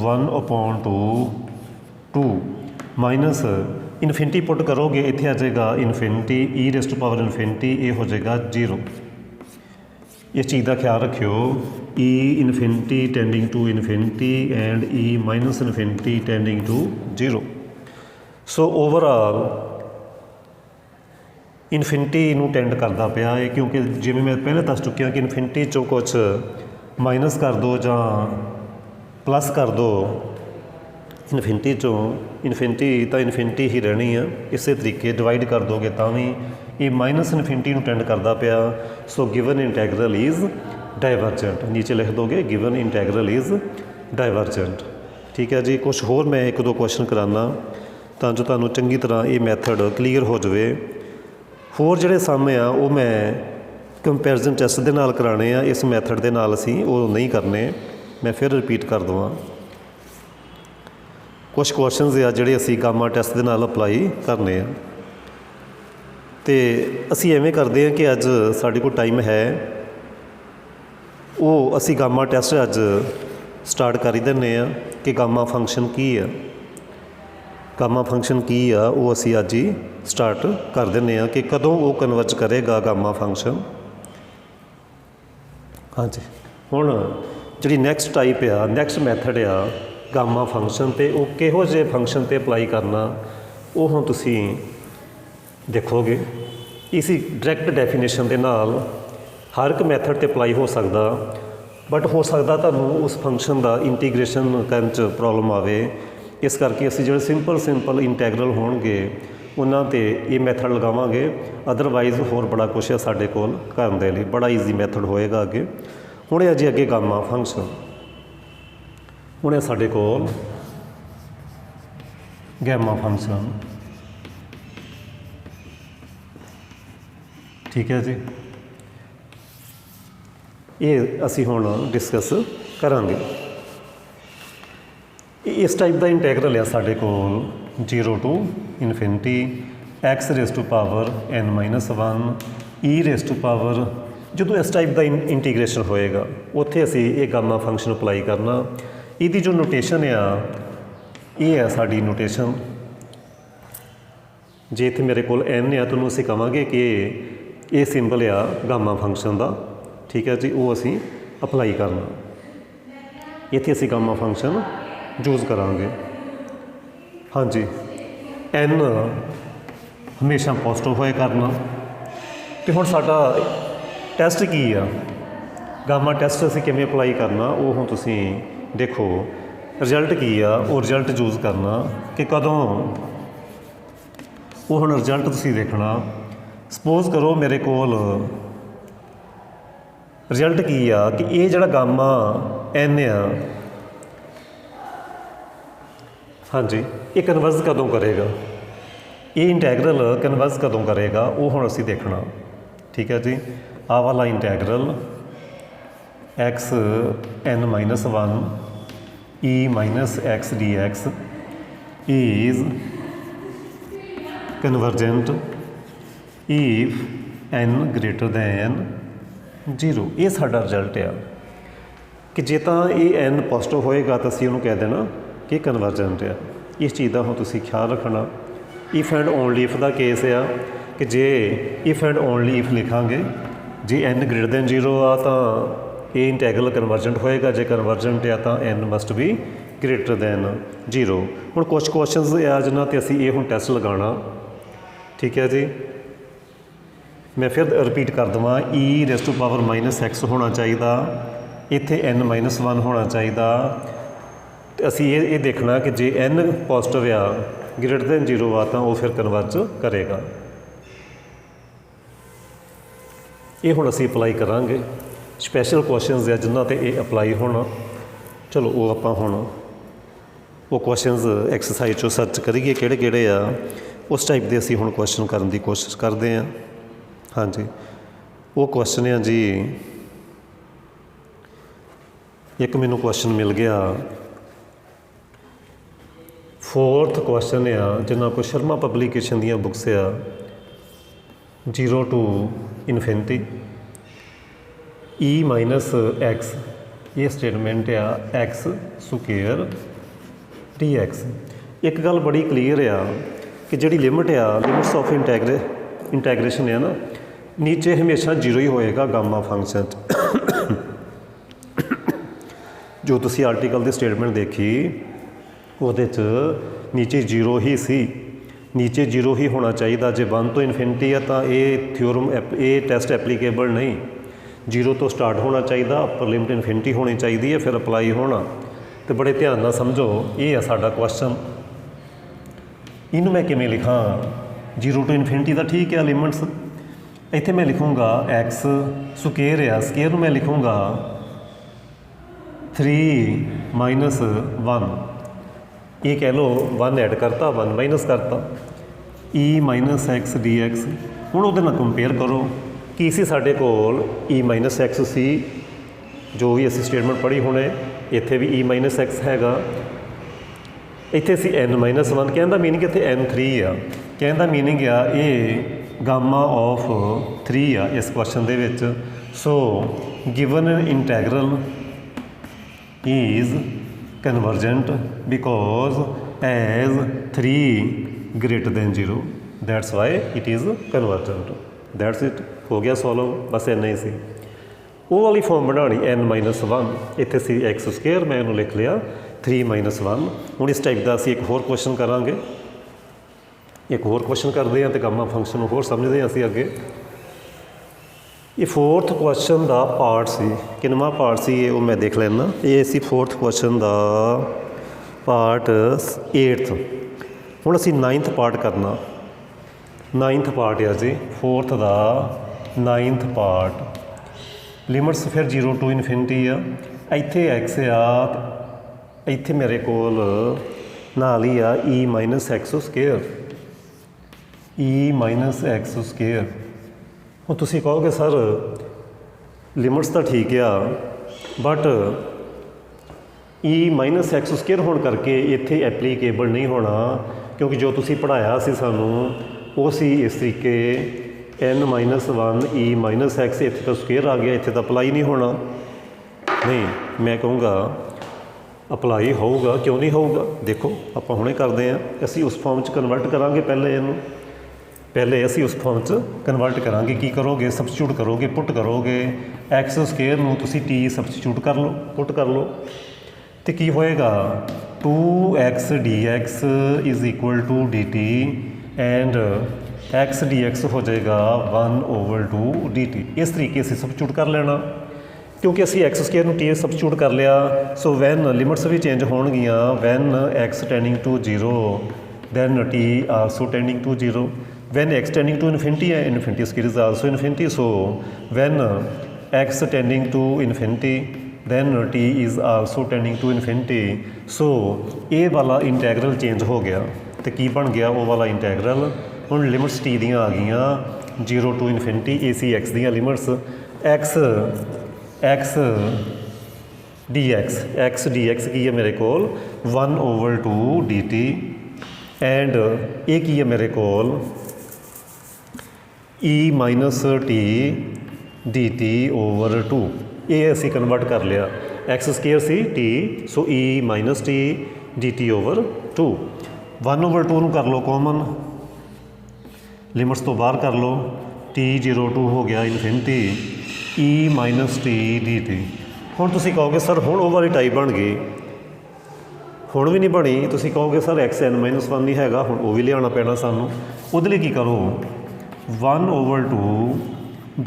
1/2 minus infinity put ਕਰੋਗੇ, ਇੱਥੇ ਆ ਜਾਏਗਾ infinity e raised to power infinity, ਇਹ ਹੋ ਜਾਏਗਾ 0। ਇਸ ਚੀਜ਼ ਦਾ ਖਿਆਲ ਰੱਖਿਓ, e infinity tending to infinity and e minus infinity tending to 0। So overall infinity ਨੂੰ ਟੈਂਡ ਕਰਦਾ ਪਿਆ ਹੈ, ਕਿਉਂਕਿ ਜਿਵੇਂ ਮੈਂ ਪਹਿਲਾਂ ਦੱਸ ਚੁੱਕਿਆ ਕਿ ਇਨਫਿਨਿਟੀ 'ਚੋਂ ਕੁਛ ਮਾਈਨਸ ਕਰ ਦਿਓ ਜਾਂ ਪਲੱਸ ਕਰ ਦਿਓ, ਇਨਫਿਨਿਟੀ 'ਚੋਂ ਇਨਫਿਨਿਟੀ ਤਾਂ ਇਨਫਿਨਿਟੀ ਹੀ ਰਹਿਣੀ ਆ। ਇਸੇ ਤਰੀਕੇ ਡਿਵਾਈਡ ਕਰ ਦੋਗੇ ਤਾਂ ਵੀ ਇਹ ਮਾਈਨਸ ਇਨਫਿਨਿਟੀ ਨੂੰ ਟੈਂਡ ਕਰਦਾ ਪਿਆ। ਸੋ ਗਿਵਨ ਇੰਟੈਗਰਲ ਇਜ਼ ਡਾਇਵਰਜੈਂਟ, ਨੀਚੇ ਲਿਖ ਦੋਗੇ ਗਿਵਨ ਇੰਟੈਗਰਲ ਇਜ਼ ਡਾਇਵਰਜੈਂਟ। ਠੀਕ ਹੈ ਜੀ। ਕੁਛ ਹੋਰ ਮੈਂ 1-2 ਕੁਐਸਚਨ ਕਰਾਨਾ ਤਾਂ ਜੋ ਤੁਹਾਨੂੰ ਚੰਗੀ ਤਰ੍ਹਾਂ ਇਹ ਮੈਥਡ ਕਲੀਅਰ ਹੋ ਜਾਵੇ। ਹੋਰ ਜਿਹੜੇ ਸਮ ਆ ਉਹ ਮੈਂ ਕੰਪੈਰੀਜ਼ਨ ਟੈਸਟ ਦੇ ਨਾਲ ਕਰਾਣੇ ਆ, ਇਸ ਮੈਥਡ ਦੇ ਨਾਲ ਅਸੀਂ ਉਹ ਨਹੀਂ ਕਰਨੇ। ਮੈਂ ਫਿਰ ਰਿਪੀਟ ਕਰ ਦਵਾਂ, ਕੁਛ ਕੁਐਸਚਨਸ ਆ ਜਿਹੜੇ ਅਸੀਂ ਗਾਮਾ ਟੈਸਟ ਦੇ ਨਾਲ ਅਪਲਾਈ ਕਰਨੇ ਆ। ਅਤੇ ਅਸੀਂ ਐਵੇਂ ਕਰਦੇ ਹਾਂ ਕਿ ਅੱਜ ਸਾਡੇ ਕੋਲ ਟਾਈਮ ਹੈ, ਉਹ ਅਸੀਂ ਗਾਮਾ ਟੈਸਟ ਅੱਜ ਸਟਾਰਟ ਕਰ ਹੀ ਦਿੰਦੇ ਹਾਂ ਕਿ ਗਾਮਾ ਫੰਕਸ਼ਨ ਕੀ ਆ। ਗਾਮਾ ਫੰਕਸ਼ਨ ਕੀ ਆ ਉਹ ਅਸੀਂ ਅੱਜ ਹੀ ਸਟਾਰਟ ਕਰ ਦਿੰਦੇ ਹਾਂ ਕਿ ਕਦੋਂ ਉਹ ਕਨਵਰਜ ਕਰੇਗਾ ਗਾਮਾ ਫੰਕਸ਼ਨ। ਹਾਂਜੀ, ਹੁਣ ਜਿਹੜੀ ਨੈਕਸਟ ਟਾਈਪ ਆ, ਨੈਕਸਟ ਮੈਥਡ ਆ ਗਾਮਾ ਫੰਕਸ਼ਨ, ਅਤੇ ਉਹ ਕਿਹੋ ਜਿਹੇ ਫੰਕਸ਼ਨ 'ਤੇ ਅਪਲਾਈ ਕਰਨਾ ਉਹ ਹੁਣ ਤੁਸੀਂ ਦੇਖੋਗੇ। ਇਸੀ ਡਾਇਰੈਕਟ ਡੈਫੀਨੇਸ਼ਨ ਦੇ ਨਾਲ ਹਰ ਇੱਕ ਮੈਥਡ 'ਤੇ ਅਪਲਾਈ ਹੋ ਸਕਦਾ, ਬਟ ਹੋ ਸਕਦਾ ਤੁਹਾਨੂੰ ਉਸ ਫੰਕਸ਼ਨ ਦਾ ਇੰਟੀਗ੍ਰੇਸ਼ਨ ਕਰਨ 'ਚ ਪ੍ਰੋਬਲਮ ਆਵੇ। ਇਸ ਕਰਕੇ ਅਸੀਂ ਜਿਹੜੇ ਸਿੰਪਲ ਇੰਟੈਗਰਲ ਹੋਣਗੇ ਉਹਨਾਂ 'ਤੇ ਇਹ ਮੈਥਡ ਲਗਾਵਾਂਗੇ। ਅਦਰਵਾਈਜ਼ ਹੋਰ ਬੜਾ ਕੁਛ ਆ ਸਾਡੇ ਕੋਲ ਕਰਨ ਦੇ ਲਈ, ਬੜਾ ਈਜ਼ੀ ਮੈਥਡ ਹੋਏਗਾ ਅੱਗੇ। ਹੁਣ ਇਹ ਜੀ ਅੱਗੇ ਗਾਮਾ ਫੰਕਸ਼ਨ, ਹੁਣ ਇਹ ਸਾਡੇ ਕੋਲ ਗੈਮਾ ਫੰਕਸ਼ਨ। ਠੀਕ ਹੈ ਜੀ, ਇਹ ਅਸੀਂ ਹੁਣ ਡਿਸਕਸ ਕਰਾਂਗੇ। ਇਸ ਟਾਈਪ ਦਾ ਇੰਟੈਗਰਲ ਆ ਸਾਡੇ ਕੋਲ 0 to infinity x raised to power n-1 e raised to power। ਜਦੋਂ ਇਸ ਟਾਈਪ ਦਾ ਇੰਟੀਗ੍ਰੇਸ਼ਨ ਹੋਏਗਾ ਉੱਥੇ ਅਸੀਂ ਇਹ ਗਾਮਾ ਫੰਕਸ਼ਨ ਅਪਲਾਈ ਕਰਨਾ। ਇਹਦੀ ਜੋ ਨੋਟੇਸ਼ਨ ਆ ਇਹ ਹੈ ਸਾਡੀ ਨੋਟੇਸ਼ਨ। ਜੇ ਇੱਥੇ ਮੇਰੇ ਕੋਲ n ਆ ਤੁਹਾਨੂੰ ਅਸੀਂ ਕਹਾਂਗੇ ਕਿ ਇਹ ਸਿੰਬਲ ਆ ਗਾਮਾ ਫੰਕਸ਼ਨ ਦਾ। ਠੀਕ ਹੈ ਜੀ, ਉਹ ਅਸੀਂ ਅਪਲਾਈ ਕਰਨਾ। ਇੱਥੇ ਅਸੀਂ ਗਾਮਾ ਫੰਕਸ਼ਨ ਯੂਜ਼ ਕਰਾਂਗੇ। ਹਾਂਜੀ, n ਹਮੇਸ਼ਾ ਪੋਜ਼ਿਟਿਵ ਹੋਏ ਕਰਨਾ। ਅਤੇ ਹੁਣ ਸਾਡਾ ਟੈਸਟ ਕੀ ਆ, ਗਾਮਾ ਟੈਸਟ ਅਸੀਂ ਕਿਵੇਂ ਅਪਲਾਈ ਕਰਨਾ ਉਹ ਹੁਣ ਤੁਸੀਂ ਦੇਖੋ। ਰਿਜ਼ਲਟ ਕੀ ਆ, ਉਹ ਰਿਜ਼ਲਟ ਯੂਜ਼ ਕਰਨਾ ਕਿ ਕਦੋਂ, ਉਹ ਹੁਣ ਰਿਜ਼ਲਟ ਤੁਸੀਂ ਦੇਖਣਾ। ਸਪੋਜ਼ ਕਰੋ ਮੇਰੇ ਕੋਲ ਰਿਜ਼ਲਟ ਕੀ ਆ ਕਿ ਇਹ ਜਿਹੜਾ ਗਾਮਾ n ਆ, ਹਾਂਜੀ, ਇਹ ਕਨਵਰਜ ਕਦੋਂ ਕਰੇਗਾ, ਇਹ ਇੰਟੈਗਰਲ ਕਨਵਰਜ ਕਦੋਂ ਕਰੇਗਾ ਉਹ ਹੁਣ ਅਸੀਂ ਦੇਖਣਾ। ਠੀਕ ਹੈ ਜੀ, ਆਹ ਵਾਲਾ integral x n-1 e minus x dx is convergent if n greater than 0। ਇਹ ਸਾਡਾ ਰਿਜ਼ਲਟ ਆ ਕਿ ਜੇ ਤਾਂ ਇਹ n ਪੋਜ਼ਿਟਿਵ ਹੋਏਗਾ ਤਾਂ ਅਸੀਂ ਉਹਨੂੰ ਕਹਿ ਦੇਣਾ ਕਿ ਕਨਵਰਜੈਂਟ ਆ। ਇਸ ਚੀਜ਼ ਦਾ ਹੁਣ ਤੁਸੀਂ ਖਿਆਲ ਰੱਖਣਾ। If and only if the case ਆ ਕਿ ਜੇ ਇਫ ਐਂਡ ਓਨਲੀ ਇਫ ਲਿਖਾਂਗੇ, ਜੇ n ਗ੍ਰੇਟਰ ਦੈਨ 0 ਆ ਤਾਂ ਇਹ ਇੰਟੈਗਰਲ ਕਨਵਰਜੈਂਟ ਹੋਏਗਾ, ਜੇ ਕਨਵਰਜੈਂਟ ਆ ਤਾਂ n must B greater then 0। ਹੁਣ ਕੁਛ ਕੁਐਸਚਨਸ ਆ ਜਿਨ੍ਹਾਂ 'ਤੇ ਅਸੀਂ ਇਹ ਹੁਣ ਟੈਸਟ ਲਗਾਉਣਾ ठीक है जी। मैं फिर रिपीट कर देवां, e⁻⁻x होना चाहिए, इत्थे n-1 होना चाहिए। तो असी ये देखना कि जे n पॉजिटिव आ ग्रेटर दैन 0 आ तो वो फिर कन्वर्ज करेगा। ये हुण असी अपलाई करांगे, स्पैशल क्वेश्चनस है जिन्हां ते ये अपलाई होना। चलो वो आपां हुण वो क्वेश्चनस एक्सरसाइज चों सर्च करिए किहड़े किहड़े आ, उस टाइप के असी हुण क्वेश्चन करने की कोशिश करते हैं। हाँ जी, वो क्वेश्चन है जी, एक मैनू क्वेश्चन मिल गया 4th क्वेश्चन आ, जिन्हों को शर्मा पब्लिकेशन दियाँ बुक्स आ, 0 to ∞, e-x ये स्टेटमेंट आ x स्क्वेयर dx। एक गल बड़ी क्लीयर आ कि जी लिमिट आ, लिमिट्स ऑफ इंटैग्रेशन है ना, नीचे हमेशा 0 ही होएगा गामा फंक्शन जो तुसी आर्टिकल की स्टेटमेंट देखी ਉਹਦੇ 'ਚ नीचे 0 ही सी, नीचे 0 ही होना चाहिए। जे 1 तो ∞ है तो ये थ्योरम ये टैसट एप्लीकेबल नहीं, 0 तो स्टार्ट होना चाहिए, अपर लिमिट ∞ होनी चाहिए है, फिर अपलाई होना। तो बड़े ध्यान नाल समझो, ये है साडा क्वेश्चन। इनू मैं किवें लिखां, 0 to ∞ तो ठीक है लिमिट्स, इत्थे मैं लिखूँगा x स्क्वेयर आ, स्क्वेयर मैं लिखूँगा 3-1, ये कह लो 1 ऐड करता 1 माइनस करता, e-x dx। हुण उहदे नाल कंपेयर करो कि सी साडे कोल e-x सी, जो भी असीं स्टेटमेंट पढ़ी हुणे, इत्थे भी e-x हैगा, इत्थे सी n-1। कहण दा मीनिंग इत्थे n3 आ, कहण दा मीनिंग आ ये गामा ऑफ 3 आ इस क्वेश्चन दे विच। So given integral is convergent because as 3 greater than 0, that's why it is convergent. That's it, हो गया सॉल्व, बस इन्ना ही सी। वो वाली फॉर्म बनानी n-1, इत्थे सी x स्क्वेयर, मैं इन्हूं लिख लिया 3-1। हुण इस टाइप का असीं एक होर क्वेश्चन करांगे, एक होर क्वेश्चन करते हैं तो गामा फंक्शन होर समझते हैं असीं अगे। ये 4th क्वेश्चन का पार्ट सी, किनवा पार्ट सी ये मैं देख लेना। ये सी 4th क्वेश्चन का पार्ट 8th। हुण असीं 9th पार्ट करना, 9th पार्ट है जी 4th का 9th पार्ट। लिमिट्स फिर 0 to ∞ आ, इत्थे x आ, इत्थे मेरे कोल नाल ही आ e-x स्क्वेयर, e-x स्क्वेयर। ਹੁਣ ਤੁਸੀਂ ਕਹੋਗੇ सर लिमिट्स तो ठीक आ, बट e-x स्क्वेयर होने करके इत्थे एप्लीकेबल नहीं होना, क्योंकि जो तुसी पढ़ाया सी सानू वो सी इस तरीके n-1 e-x, इत्थे तो स्क्वेयर आ गया, इत्थे तो अपलाई नहीं होना। नहीं, मैं कहूँगा अपलाई होगा, क्यों नहीं होगा, देखो आप हुणे करते हैं, असी उस फॉर्म च कन्वर्ट करांगे। पहले असी उस फॉर्म च कन्वर्ट करांगे। की करोगे, सबस्टिट्यूट करोगे, पुट करोगे, x स्क्वेयर नूं तुसी t सबस्टिट्यूट कर लो, पुट कर लो, तो की होएगा 2x dx is equal to dt and x dx हो जाएगा 1/2 dt। इस तरीके से सबस्टिट्यूट कर लेना, क्योंकि असी x स्क्वेयर नूं t सबस्टिट्यूट कर लिया। सो वैन लिमिट्स भी चेंज होणगियां, when x tending to 0 then t also tending to 0, when x tending to infinity है, infinity square is also infinity, so when x tending to infinity then t is also tending to infinity, so ये वाला इंटैगरल change हो गया तो की बन गया वो वाला इंटैगरल। हुण लिमिट्स t दियाँ आ गई 0 to infinity, ए सी x दियाँ लिमिट्स x dx की है मेरे कोल 1/2 dt एंड ये की है मेरे कोल e-t dt/2। ये असी कन्वर्ट कर लिया, x स्क्वेयर सी t, सो e-t dt/2। 1/2 नूं कर लो कॉमन, लिमिट्स तो बाहर कर लो, t 0 to हो गया इन्फिनिटी, e-t dt। हुण तुसीं कहोगे सर हुण वो वाली टाइप बन गई, हुण भी नहीं बनी। तुसीं कहोगे सर x n-1 नहीं हैगा, हुण वो भी लियाना पैना सानूं। ਉਹਦੇ ਲਈ ਕੀ ਕਰੋ 1/2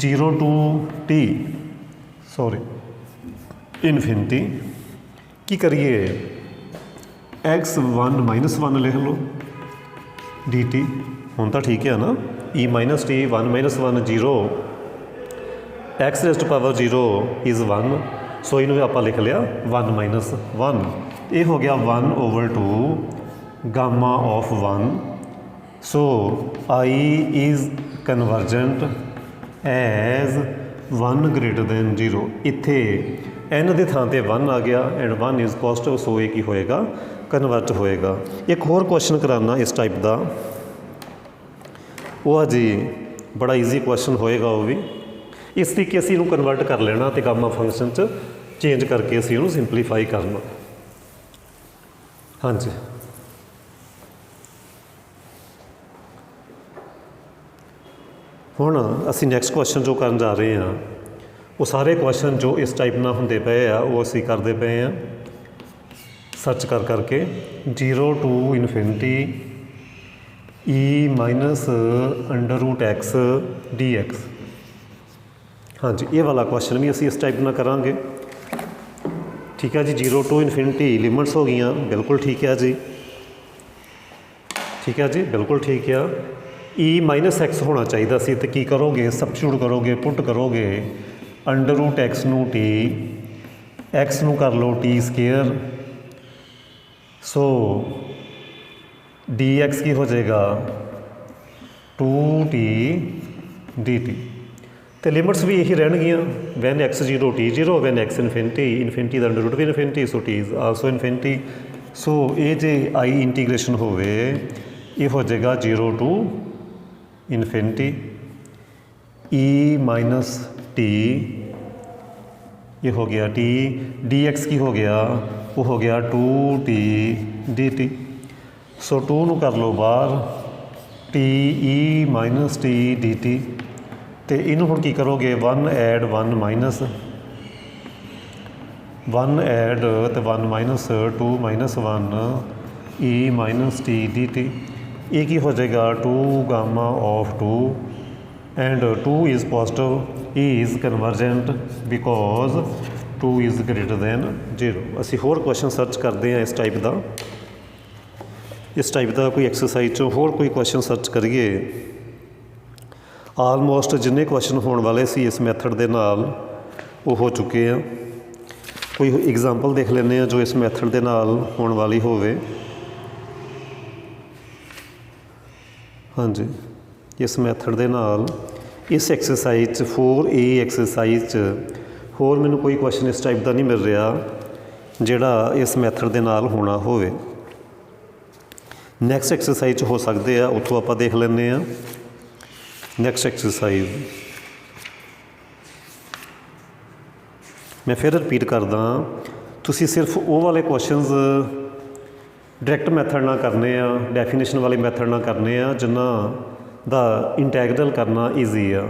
0 to t ਇਨਫਿਨਿਟੀ ਕੀ ਕਰੀਏ x1 -1 ਲਿਖ ਲਓ dt ਹੁਣ ਤਾਂ ਠੀਕ ਹੈ ਨਾ e - t 1 - 1 0 x raised to power 0 is 1 ਸੋ ਇਹਨੂੰ ਆਪਾਂ ਲਿਖ ਲਿਆ 1 - 1 ਇਹ ਹੋ ਗਿਆ 1/2 gamma of 1 so I is convergent as 1 greater than 0 ਇੱਥੇ n ਦੇ ਥਾਂ 'ਤੇ 1 ਆ ਗਿਆ ਐਂਡ 1 ਇਜ਼ ਪੋਜ਼ਿਟਿਵ ਸੋ ਇਹ ਕੀ ਹੋਏਗਾ ਕਨਵਰਟ ਹੋਏਗਾ। ਇੱਕ ਹੋਰ ਕੁਐਸਚਨ ਕਰਾਉਣਾ ਇਸ ਟਾਈਪ ਦਾ ਉਹ ਆ ਜੀ ਬੜਾ ਈਜ਼ੀ ਕੁਐਸਚਨ ਹੋਏਗਾ ਉਹ ਵੀ ਇਸ ਤਰੀਕੇ ਅਸੀਂ ਇਹਨੂੰ ਕਨਵਰਟ ਕਰ ਲੈਣਾ ਅਤੇ ਗਾਮਾ ਫੰਕਸ਼ਨ 'ਚ ਚੇਂਜ ਕਰਕੇ ਅਸੀਂ ਉਹਨੂੰ ਸਿੰਪਲੀਫਾਈ ਕਰਨਾ। ਹਾਂਜੀ ਹੁਣ ਅਸੀਂ ਨੈਕਸਟ ਕੁਐਸਚਨ ਜੋ ਕਰਨ ਜਾ ਰਹੇ ਹਾਂ ਉਹ ਸਾਰੇ ਕੁਐਸਚਨ ਜੋ ਇਸ ਟਾਈਪ ਨਾਲ ਹੁੰਦੇ ਪਏ ਆ ਉਹ ਅਸੀਂ ਕਰਦੇ ਪਏ ਹਾਂ ਸਰਚ ਕਰਕੇ 0 to infinity e -√x dx ਹਾਂਜੀ ਇਹ ਵਾਲਾ ਕੁਐਸਚਨ ਵੀ ਅਸੀਂ ਇਸ ਟਾਈਪ ਨਾਲ ਕਰਾਂਗੇ ਠੀਕ ਹੈ ਜੀ 0 to ਇਨਫਿਨਿਟੀ ਲਿਮਿਟਸ ਹੋ ਗਈਆਂ ਬਿਲਕੁਲ ਠੀਕ ਹੈ ਜੀ ਠੀਕ ਹੈ ਜੀ ਬਿਲਕੁਲ ਠੀਕ ਆ e -x ਹੋਣਾ ਚਾਹੀਦਾ ਸੀ ਅਤੇ ਕੀ ਕਰੋਗੇ ਸਬਸਟੀਟਿਊਟ ਕਰੋਗੇ ਪੁੱਟ ਕਰੋਗੇ √x ਨੂੰ t x ਨੂੰ ਕਰ ਲਓ t ਸਕੇਅਰ ਸੋ dx ਕੀ ਹੋ ਜਾਏਗਾ 2t dt ਅਤੇ ਲਿਮਿਟਸ ਵੀ ਇਹੀ ਰਹਿਣਗੀਆਂ when x 0 t 0 when x infinity ਦਾ ਅੰਡਰ ਰੂਟ ਵੀ infinity so t is also infinity so ਇਹ ਜੇ i ਇੰਟੀਗ੍ਰੇਸ਼ਨ ਹੋਵੇ ਇਹ ਹੋ ਜਾਏਗਾ 0 to ਇਨਫਿਨਿਟੀ e -t ਇਹ ਹੋ ਗਿਆ t dx ਕੀ ਹੋ ਗਿਆ ਉਹ ਹੋ ਗਿਆ 2t dt ਸੋ 2 ਨੂੰ ਕਰ ਲਓ ਬਾਹਰ t e -t dt ਅਤੇ ਇਹਨੂੰ ਹੁਣ ਕੀ ਕਰੋਗੇ 1 ਐਡ 1 ਮਾਈਨਸ 1 ਐਡ ਅਤੇ 1 minus 2 minus 1 e -t dt ਇਹ ਕੀ ਹੋ ਜਾਏਗਾ 2 gamma of 2 and 2 is positive e is convergent because 2 is greater than 0 ਅਸੀਂ ਹੋਰ ਕੁਐਸਚਨ ਸਰਚ ਕਰਦੇ ਹਾਂ ਇਸ ਟਾਈਪ ਦਾ ਕੋਈ ਐਕਸਰਸਾਈਜ਼ 'ਚੋਂ ਹੋਰ ਕੋਈ ਕੁਐਸਚਨ ਸਰਚ ਕਰੀਏ ਆਲਮੋਸਟ ਜਿੰਨੇ ਕੁਐਸਚਨ ਹੋਣ ਵਾਲੇ ਸੀ ਇਸ ਮੈਥਡ ਦੇ ਨਾਲ ਉਹ ਹੋ ਚੁੱਕੇ ਆ ਕੋਈ ਐਗਜ਼ਾਮਪਲ ਦੇਖ ਲੈਂਦੇ ਹਾਂ ਜੋ ਇਸ ਮੈਥਡ ਦੇ ਨਾਲ ਹੋਣ ਵਾਲੀ ਹੋਵੇ ਹਾਂਜੀ ਇਸ ਮੈਥਡ ਦੇ ਨਾਲ ਇਸ ਐਕਸਰਸਾਈਜ਼ 'ਚ 4A ਐਕਸਰਸਾਈਜ਼ 'ਚ ਹੋਰ ਮੈਨੂੰ ਕੋਈ ਕੁਐਸਚਨ ਇਸ ਟਾਈਪ ਦਾ ਨਹੀਂ ਮਿਲ ਰਿਹਾ ਜਿਹੜਾ ਇਸ ਮੈਥਡ ਦੇ ਨਾਲ ਹੋਣਾ ਹੋਵੇ ਨੈਕਸਟ ਐਕਸਰਸਾਈਜ਼ 'ਚ ਹੋ ਸਕਦੇ ਆ ਉੱਥੋਂ ਆਪਾਂ ਦੇਖ ਲੈਂਦੇ ਹਾਂ ਨੈਕਸਟ ਐਕਸਰਸਾਈਜ਼ ਮੈਂ ਫਿਰ ਰਿਪੀਟ ਕਰਦਾ ਤੁਸੀਂ ਸਿਰਫ ਉਹ ਵਾਲੇ ਕੁਐਸਚਨਸ ਡਾਇਰੈਕਟ ਮੈਥਡ ਨਾਲ ਕਰਨੇ ਆ ਡੈਫੀਨੇਸ਼ਨ ਵਾਲੇ ਮੈਥਡ ਨਾਲ ਕਰਨੇ ਆ ਜਿਨ੍ਹਾਂ ਦਾ ਇੰਟੈਗਰਲ ਕਰਨਾ ਈਜ਼ੀ ਆ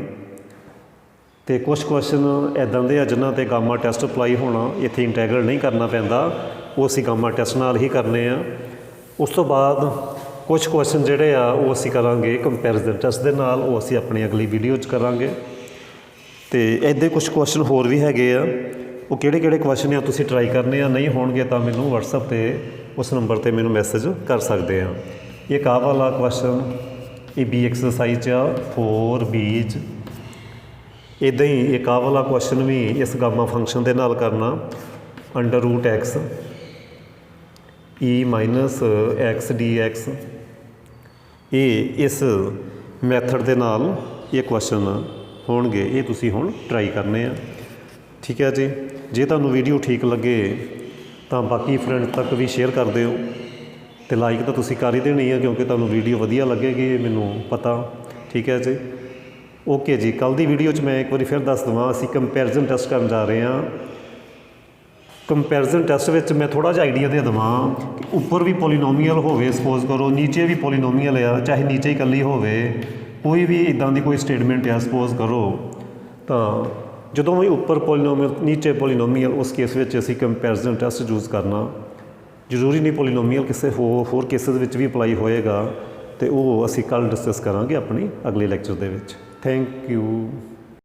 ਅਤੇ ਕੁਛ ਕੁਐਸਚਨ ਇੱਦਾਂ ਦੇ ਆ ਜਿਨ੍ਹਾਂ 'ਤੇ ਗਾਮਾ ਟੈਸਟ ਅਪਲਾਈ ਹੋਣਾ ਇੱਥੇ ਇੰਟੈਗਰਲ ਨਹੀਂ ਕਰਨਾ ਪੈਂਦਾ ਉਹ ਅਸੀਂ ਗਾਮਾ ਟੈਸਟ ਨਾਲ ਹੀ ਕਰਨੇ ਆ ਉਸ ਤੋਂ ਬਾਅਦ ਕੁਛ ਕੁਐਸਚਨ ਜਿਹੜੇ ਆ ਉਹ ਅਸੀਂ ਕਰਾਂਗੇ ਕੰਪੈਰੀਜ਼ਨ ਟੈਸਟ ਦੇ ਨਾਲ ਉਹ ਅਸੀਂ ਆਪਣੀ ਅਗਲੀ ਵੀਡੀਓ 'ਚ ਕਰਾਂਗੇ ਅਤੇ ਇੱਦਾਂ ਕੁਛ ਕੁਐਸਚਨ ਹੋਰ ਵੀ ਹੈਗੇ ਆ ਉਹ ਕਿਹੜੇ ਕੁਐਸਚਨ ਆ ਤੁਸੀਂ ਟਰਾਈ ਕਰਨੇ ਆ ਨਹੀਂ ਹੋਣਗੇ ਤਾਂ ਮੈਨੂੰ ਵਟਸਐਪ 'ਤੇ ਉਸ ਨੰਬਰ 'ਤੇ ਮੈਨੂੰ ਮੈਸੇਜ ਕਰ ਸਕਦੇ ਆ ਇੱਕ ਆਹ ਵਾਲਾ ਕੁਐਸਚਨ ਇਹ ਬੀ ਐਕਸਰਸਾਈਜ਼ ਆ 4B 'ਚ ਇੱਦਾਂ ਹੀ ਇੱਕ ਆਹ ਵਾਲਾ ਕੁਐਸਚਨ ਵੀ ਇਸ ਗਾਮਾ ਫੰਕਸ਼ਨ ਦੇ ਨਾਲ ਕਰਨਾ √x e -x dx ਇਹ ਇਸ ਮੈਥਡ ਦੇ ਨਾਲ ਇਹ ਕੁਐਸਚਨ ਹੋਣਗੇ ਇਹ ਤੁਸੀਂ ਹੁਣ ਟਰਾਈ ਕਰਨੇ ਆ ਠੀਕ ਹੈ ਜੀ ਜੇ ਤੁਹਾਨੂੰ ਵੀਡੀਓ ਠੀਕ ਲੱਗੇ ਤਾਂ ਬਾਕੀ ਫਰੈਂਡ ਤੱਕ ਵੀ ਸ਼ੇਅਰ ਕਰ ਦਿਓ ਅਤੇ ਲਾਈਕ ਤਾਂ ਤੁਸੀਂ ਕਰ ਹੀ ਦੇਣੀ ਆ ਕਿਉਂਕਿ ਤੁਹਾਨੂੰ ਵੀਡੀਓ ਵਧੀਆ ਲੱਗੇਗੀ ਮੈਨੂੰ ਪਤਾ ਠੀਕ ਹੈ ਜੀ ਓਕੇ ਜੀ ਕੱਲ੍ਹ ਦੀ ਵੀਡੀਓ 'ਚ ਮੈਂ ਇੱਕ ਵਾਰੀ ਫਿਰ ਦੱਸ ਦੇਵਾਂ ਅਸੀਂ ਕੰਪੈਰੀਜ਼ਨ ਟੈਸਟ ਕਰਨ ਜਾ ਰਹੇ ਹਾਂ ਕੰਪੈਰੀਜ਼ਨ ਟੈਸਟ ਵਿੱਚ ਮੈਂ ਥੋੜ੍ਹਾ ਜਿਹਾ ਆਈਡੀਆ ਦੇ ਦੇਵਾਂ ਕਿ ਉੱਪਰ ਵੀ ਪੋਲੀਨੋਮੀਅਲ ਹੋਵੇ ਸਪੋਜ਼ ਕਰੋ ਨੀਚੇ ਵੀ ਪੋਲੀਨੋਮੀਅਲ ਆ ਚਾਹੇ ਨੀਚੇ ਇਕੱਲੀ ਹੋਵੇ ਕੋਈ ਵੀ ਇੱਦਾਂ ਦੀ ਕੋਈ ਸਟੇਟਮੈਂਟ ਆ ਸਪੋਜ਼ ਕਰੋ ਤਾਂ ਜਦੋਂ ਵੀ ਉੱਪਰ ਪੋਲੀਨੋਮੀਅਲ ਨੀਚੇ ਪੋਲੀਨੋਮੀਅਲ ਉਸ ਕੇਸ ਵਿੱਚ ਅਸੀਂ ਕੰਪੈਰੀਜ਼ਨ ਟੈਸਟ ਯੂਜ਼ ਕਰਨਾ ਜ਼ਰੂਰੀ ਨਹੀਂ ਪੋਲੀਨੋਮੀਅਲ ਕਿਸੇ ਹੋਰ ਕੇਸਿਸ ਵਿੱਚ ਵੀ ਅਪਲਾਈ ਹੋਏਗਾ ਤੇ ਉਹ ਅਸੀਂ ਕੱਲ੍ਹ ਡਿਸਕਸ ਕਰਾਂਗੇ ਆਪਣੀ ਅਗਲੇ ਲੈਕਚਰ ਦੇ ਵਿੱਚ। Thank you.